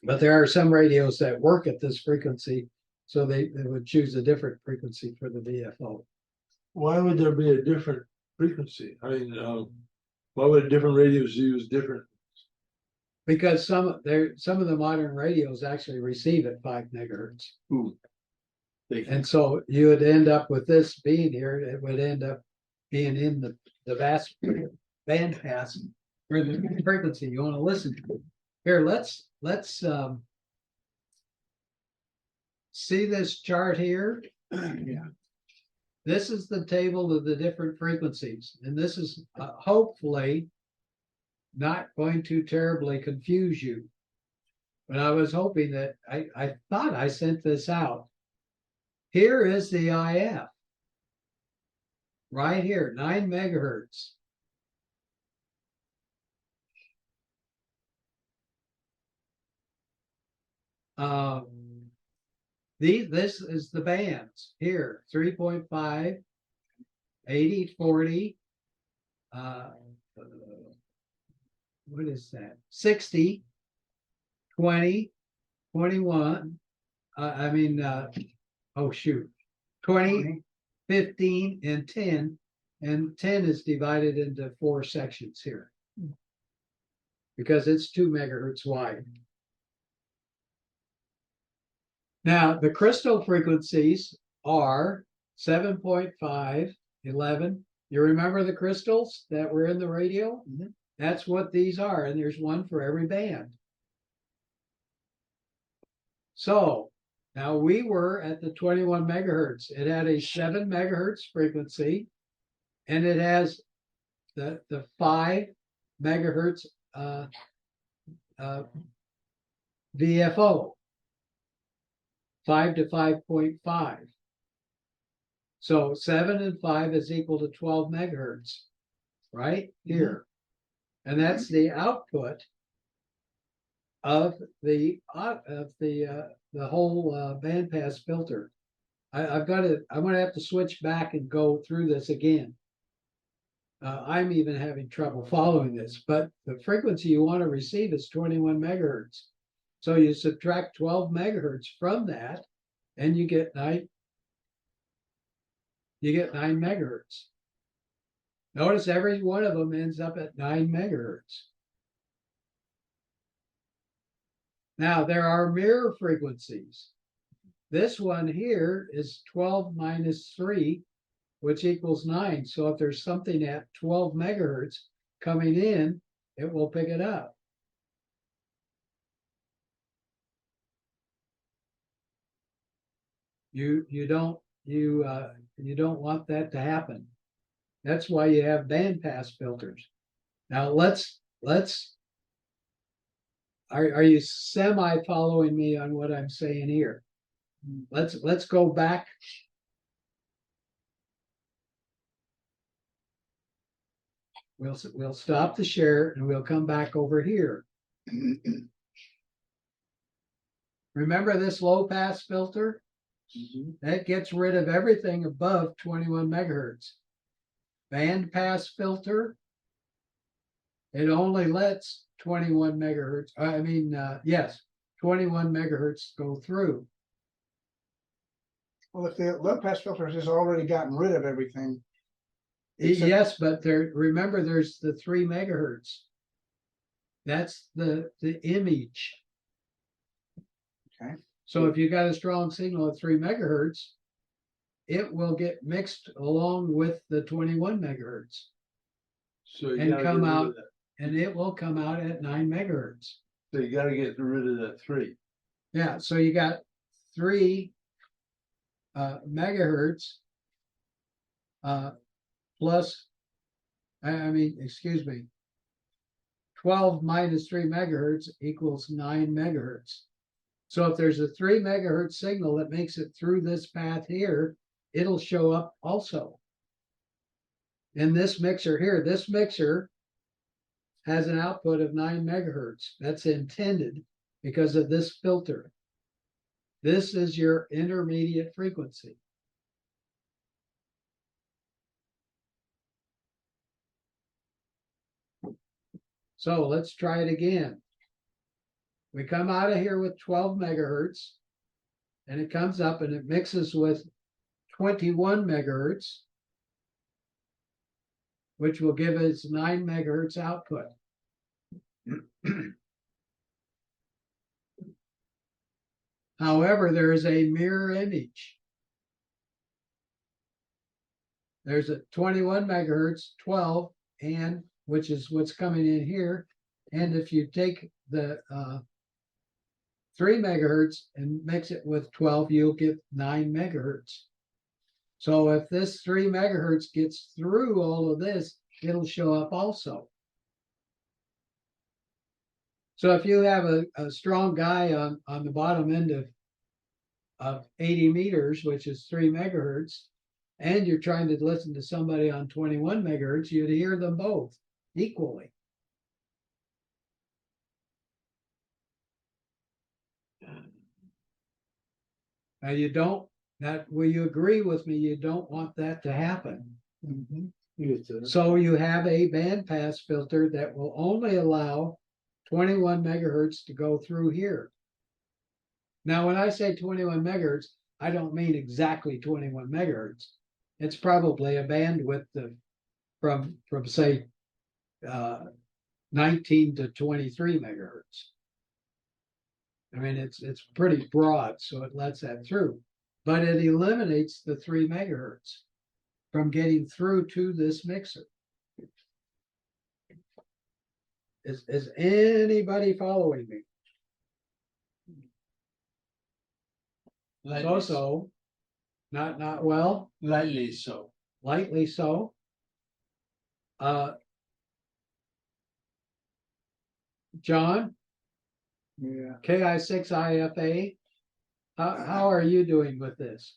But there are some radios that work at this frequency, so they would choose a different frequency for the VFO. Why would there be a different frequency? I mean, why would different radios use different? Because some of the modern radios actually receive at 5 megahertz. And so you would end up with this being here, it would end up being in the vast band pass for the frequency you want to listen to. Here, let's see this chart here. Yeah. This is the table of the different frequencies, and this is hopefully not going to terribly confuse you. But I was hoping that I thought I sent this out. Here is the IF. Right here, 9 megahertz. This is the bands here, 3.5, 80, 40, what is that? 60, 20, 21, oh shoot, 20, 15, and 10. And 10 is divided into 4 sections here because it's 2 megahertz wide. Now, the crystal frequencies are 7.5, 11. You remember the crystals that were in the radio? Mm-hmm. That's what these are, and there's one for every band. So now we were at the 21 megahertz. It had a 7 megahertz frequency, and it has the 5 megahertz VFO, 5 to 5.5. So 7 and 5 is equal to 12 megahertz, right here. And that's the output of the whole bandpass filter. I'm gonna have to switch back and go through this again. I'm even having trouble following this, but the frequency you want to receive is 21 megahertz. So you subtract 12 megahertz from that, and you get 9 megahertz. Notice every one of them ends up at 9 megahertz. Now there are mirror frequencies. This one here is 12 minus 3, which equals 9. So if there's something at 12 megahertz coming in, it will pick it up. You don't want that to happen. That's why you have bandpass filters. Now are you semi following me on what I'm saying here? Let's go back. We'll stop the share and we'll come back over here. Remember this low pass filter? That gets rid of everything above 21 megahertz. Band pass filter, it only lets 21 megahertz. 21 megahertz go through. Well, if the low pass filter has already gotten rid of everything. Yes, but remember there's the 3 megahertz. That's the image. Okay. So if you got a strong signal at 3 megahertz, it will get mixed along with the 21 megahertz So you and gotta come get rid out of that. and it will come out at 9 megahertz. So you gotta get rid of that 3. Yeah, so you got 3 megahertz plus, I mean, excuse me, 12 minus 3 megahertz equals 9 megahertz. So if there's a 3 megahertz signal that makes it through this path here, it'll show up also. In this mixer here, this mixer has an output of 9 megahertz. That's intended because of this filter. This is your intermediate frequency. So let's try it again. We come out of here with 12 megahertz, and it comes up and it mixes with 21 megahertz, which will give us 9 megahertz output. However, there is a mirror image. There's a 21 megahertz, 12, and which is what's coming in here. And if you take the 3 megahertz and mix it with 12, you'll get 9 megahertz. So if this 3 megahertz gets through all of this, it'll show up also. So if you have a strong guy on the bottom end of 80 meters, which is 3 megahertz, and you're trying to listen to somebody on 21 megahertz, you'd hear them both equally. Now you don't, will you agree with me? You don't want that to happen. So you have a bandpass filter that will only allow 21 megahertz to go through here. Now, when I say 21 megahertz, I don't mean exactly 21 megahertz. It's probably a bandwidth of from say 19 to 23 megahertz. I mean, it's pretty broad, so it lets that through, but it eliminates the 3 megahertz from getting through to this mixer. Is anybody following me? So, not well, Lightly so. lightly so. John, Yeah. KI6IFA, how are you doing with this?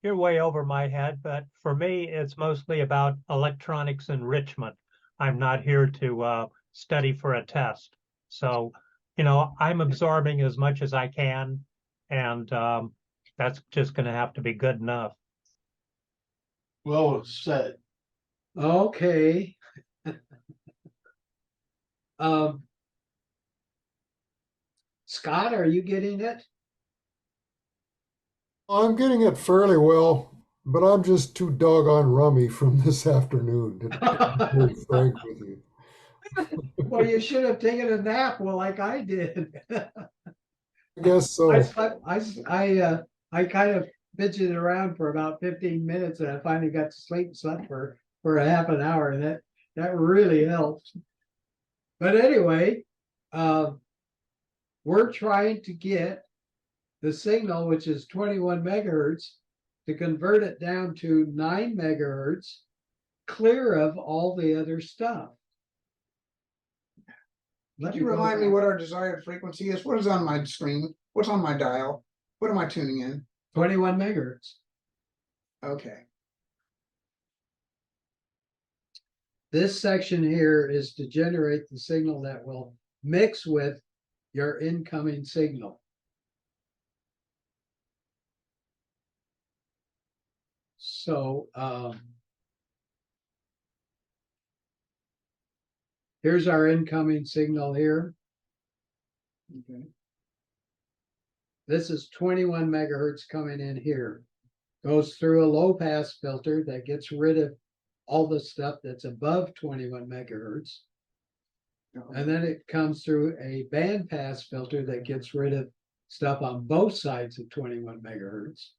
You're way over my head, but for me, it's mostly about electronics enrichment. I'm not here to study for a test. So, I'm absorbing as much as I can, and that's just going to have to be good enough. Well said. Okay. Scott, are you getting it? I'm getting it fairly well, but I'm just too doggone rummy from this afternoon, to be very frank with you. Well, you should have taken a nap, well, like I did. I guess so. I slept, I kind of fidgeted around for about 15 minutes and I finally got to sleep and slept for a half an hour, and that really helped. But anyway, we're trying to get the signal, which is 21 megahertz, to convert it down to 9 megahertz, clear of all the other stuff. Could you remind me what our desired frequency is? What is on my screen? What's on my dial? What am I tuning in? 21 megahertz. Okay. This section here is to generate the signal that will mix with your incoming signal. So here's our incoming signal here. Okay. This is 21 megahertz coming in here. Goes through a low pass filter that gets rid of all the stuff that's above 21 megahertz. And then it comes through a band pass filter that gets rid of stuff on both sides of 21 megahertz,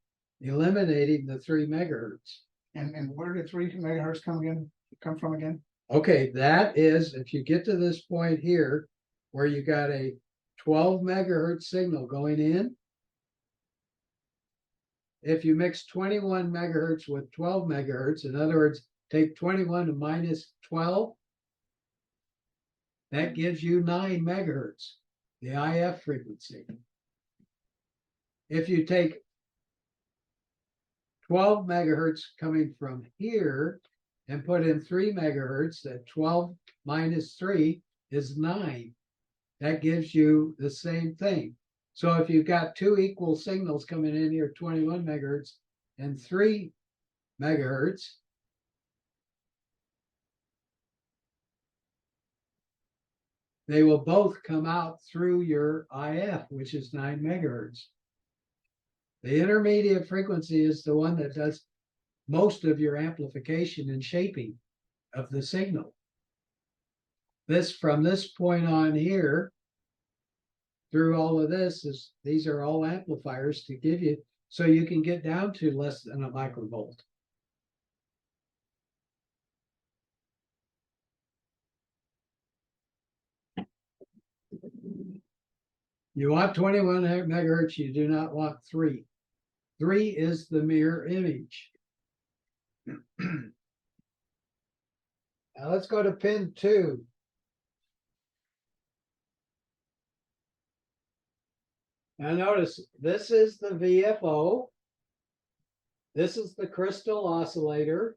eliminating the 3 megahertz. And where did 3 megahertz come from again? Okay, that is, if you get to this point here, where you got a 12 megahertz signal going in. If you mix 21 megahertz with 12 megahertz, in other words, take 21 to minus 12, that gives you 9 megahertz, the IF frequency. If you take 12 megahertz coming from here and put in 3 megahertz, that 12 minus 3 is 9. That gives you the same thing. So if you've got two equal signals coming in here, 21 megahertz and 3 megahertz, they will both come out through your IF, which is 9 megahertz. The intermediate frequency is the one that does most of your amplification and shaping of the signal. This, from this point on here, through all of this, is these are all amplifiers to give you, so you can get down to less than a microvolt. You want 21 megahertz, you do not want 3. 3 is the mirror image. Now let's go to pin 2. Now notice, this is the VFO. This is the crystal oscillator.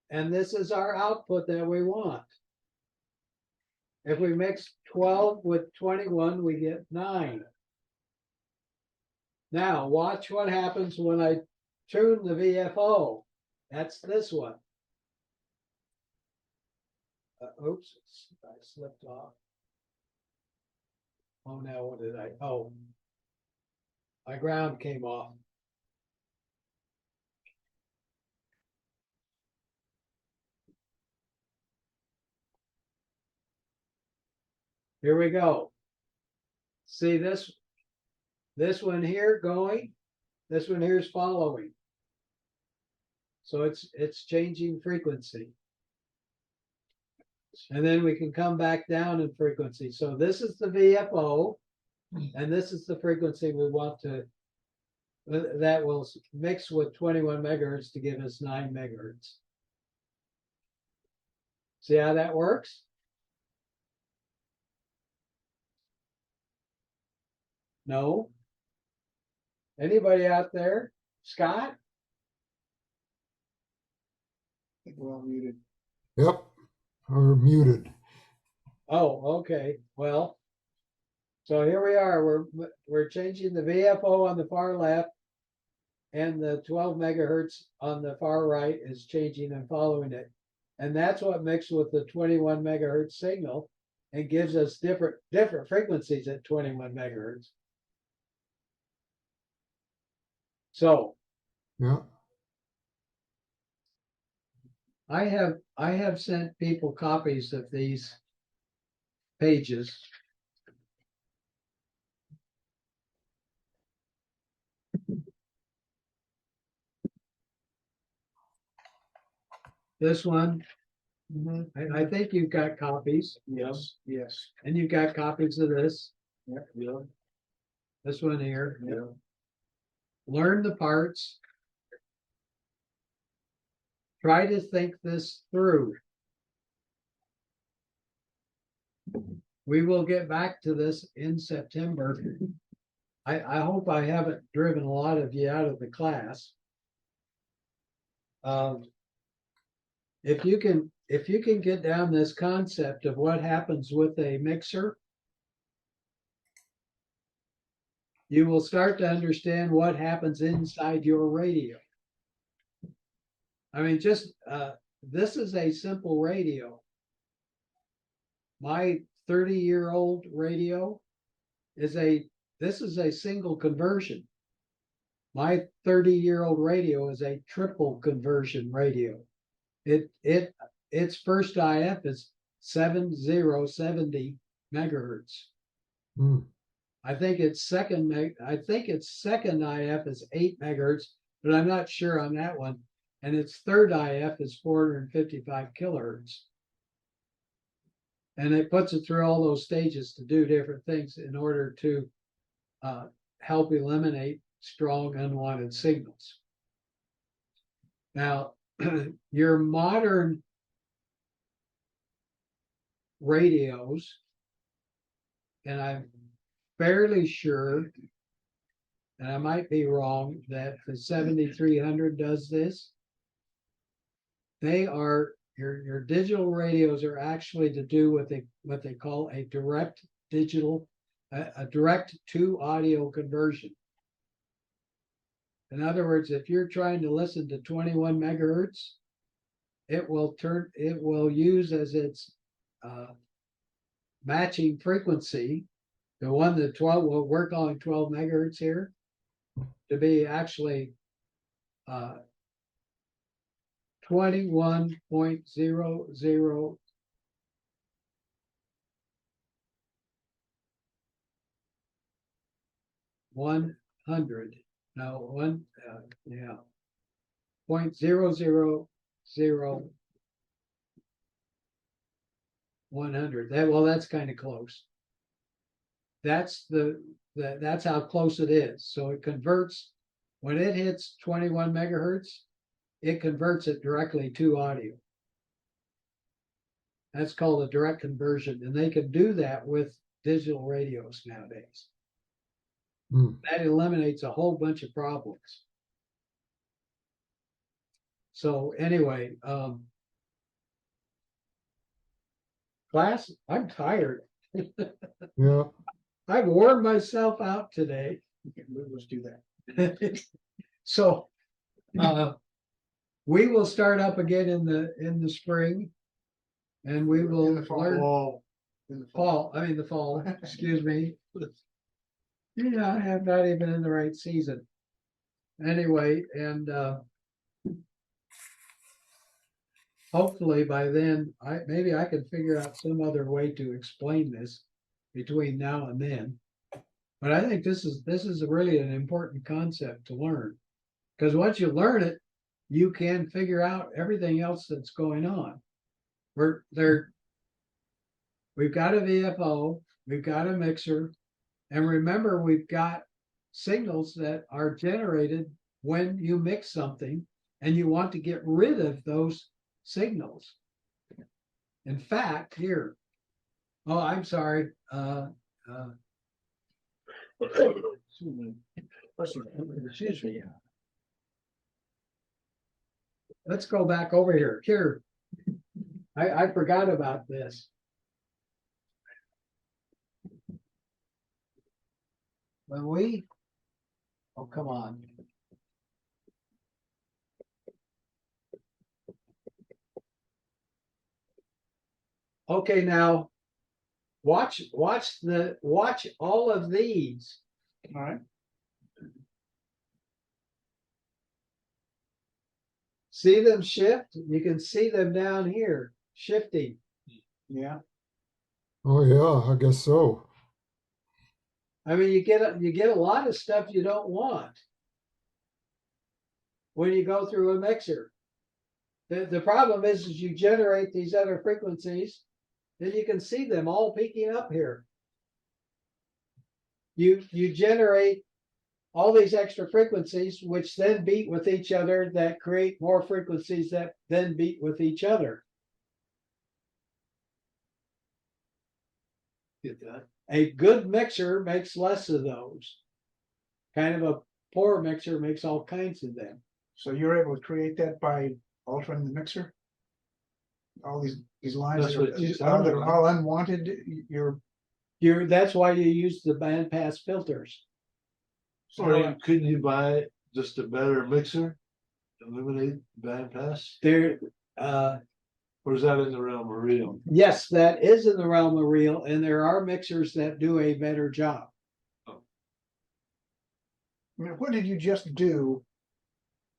And this is our output that we want. If we mix 12 with 21, we get 9. Now watch what happens when I tune the VFO. That's this one. Oops, I slipped off. Oh, now what did I? Oh, my ground came off. Here we go. See this one here going, this one here is following. So it's changing frequency. And then we can come back down in frequency. So this is the VFO, and this is the frequency we want to, that will mix with 21 megahertz to give us 9 megahertz. See how that works? No? Anybody out there? Scott? I think we're all muted. Yep, or muted. Oh, okay. Well, so here we are. We're changing the VFO on the far left, and the 12 megahertz on the far right is changing and following it. And that's what mixed with the 21 megahertz signal and gives us different frequencies at 21 megahertz. So Yeah. I have sent people copies of these pages. This one, I think you've got copies. Yes, yes. And you've got copies of this. Yeah. This one here. Yeah. Learn the parts. Try to think this through. We will get back to this in September. I hope I haven't driven a lot of you out of the class. If you can get down this concept of what happens with a mixer, you will start to understand what happens inside your radio. I mean, just this is a simple radio. My 30-year-old radio is this is a single conversion. My 30-year-old radio is a triple conversion radio. Its first IF is 7070 megahertz. I think its second IF is 8 megahertz, but I'm not sure on that one. and its third IF is 455 kilohertz. And it puts it through all those stages to do different things in order to help eliminate strong unwanted signals. Now, your modern radios, and I'm fairly sure, and I might be wrong, that the 7300 does this. They are your digital radios are actually to do what they call a direct to audio conversion. In other words, if you're trying to listen to 21 megahertz, it will use as its matching frequency, the one that 12, well, we're calling 12 megahertz here, to be actually 21.00 100. No, yeah. 0.000 100. That's kind of close. That's that's how close it is. So it converts when it hits 21 megahertz, it converts it directly to audio. That's called a direct conversion, and they can do that with digital radios nowadays. That eliminates a whole bunch of problems. So anyway, class, I'm tired. Yeah. I've worn myself out today. Let's do that. So we will start up again in the spring, and we will In the fall. learn In the fall. the fall, excuse me. Yeah, I am not even in the right season. Anyway, and hopefully by then, maybe I can figure out some other way to explain this between now and then. But I think this is really an important concept to learn, because once you learn it, you can figure out everything else that's going on. We've got a VFO, we've got a mixer, and remember, we've got signals that are generated when you mix something, and you want to get rid of those signals. In fact, here, oh, I'm sorry. Excuse me. Let's go back over here. Here, I forgot about this. Oh, come on. Okay, now watch all of these. All right. See them shift? You can see them down here shifting. Yeah. Oh yeah, I guess so. I mean, you get a lot of stuff you don't want when you go through a mixer. The problem is you generate these other frequencies, then you can see them all peaking up here. You generate all these extra frequencies, which then beat with each other, that create more frequencies that then beat with each other. Get that? A good mixer makes less of those. Kind of a poor mixer makes all kinds of them. So you're able to create that by altering the mixer? All these lines That's that what you are sound like. all unwanted, That's why you use the bandpass filters. Or couldn't you buy just a better mixer, eliminate bandpass? There, Or is that in the realm of real? yes, that is in the realm of real, and there are mixers that do a better job. I mean, what did you just do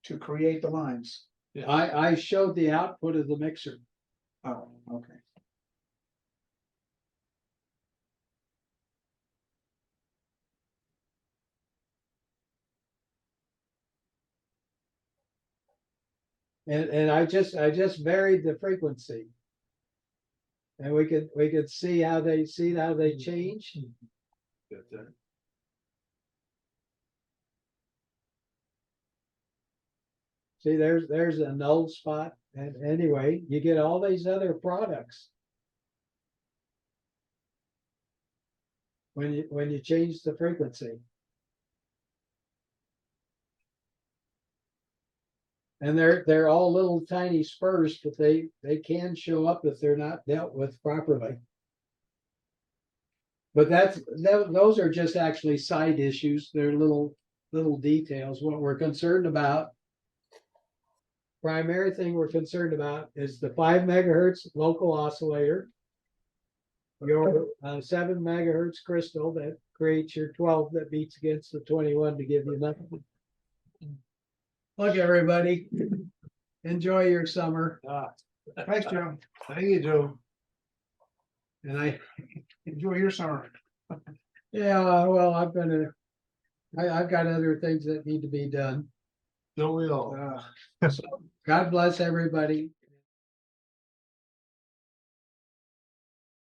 to create the lines? I showed the output of the mixer. Oh, okay. And I just varied the frequency. And we could see how they change. Got that. See, there's a null spot. And anyway, you get all these other products. When you change the frequency. And they're all little tiny spurs, but they can show up if they're not dealt with properly. But those are just actually side issues. They're little details. What we're concerned about, primary thing we're concerned about is the 5 megahertz local oscillator, your 7 megahertz crystal that creates your 12 that beats against the 21 to give you nothing. Look, everybody, enjoy your summer. Thanks, Joe. Thank you, Joe. And Enjoy your summer. yeah, well, I've got other things that need to be done. Don't we all? Uh, So God bless everybody.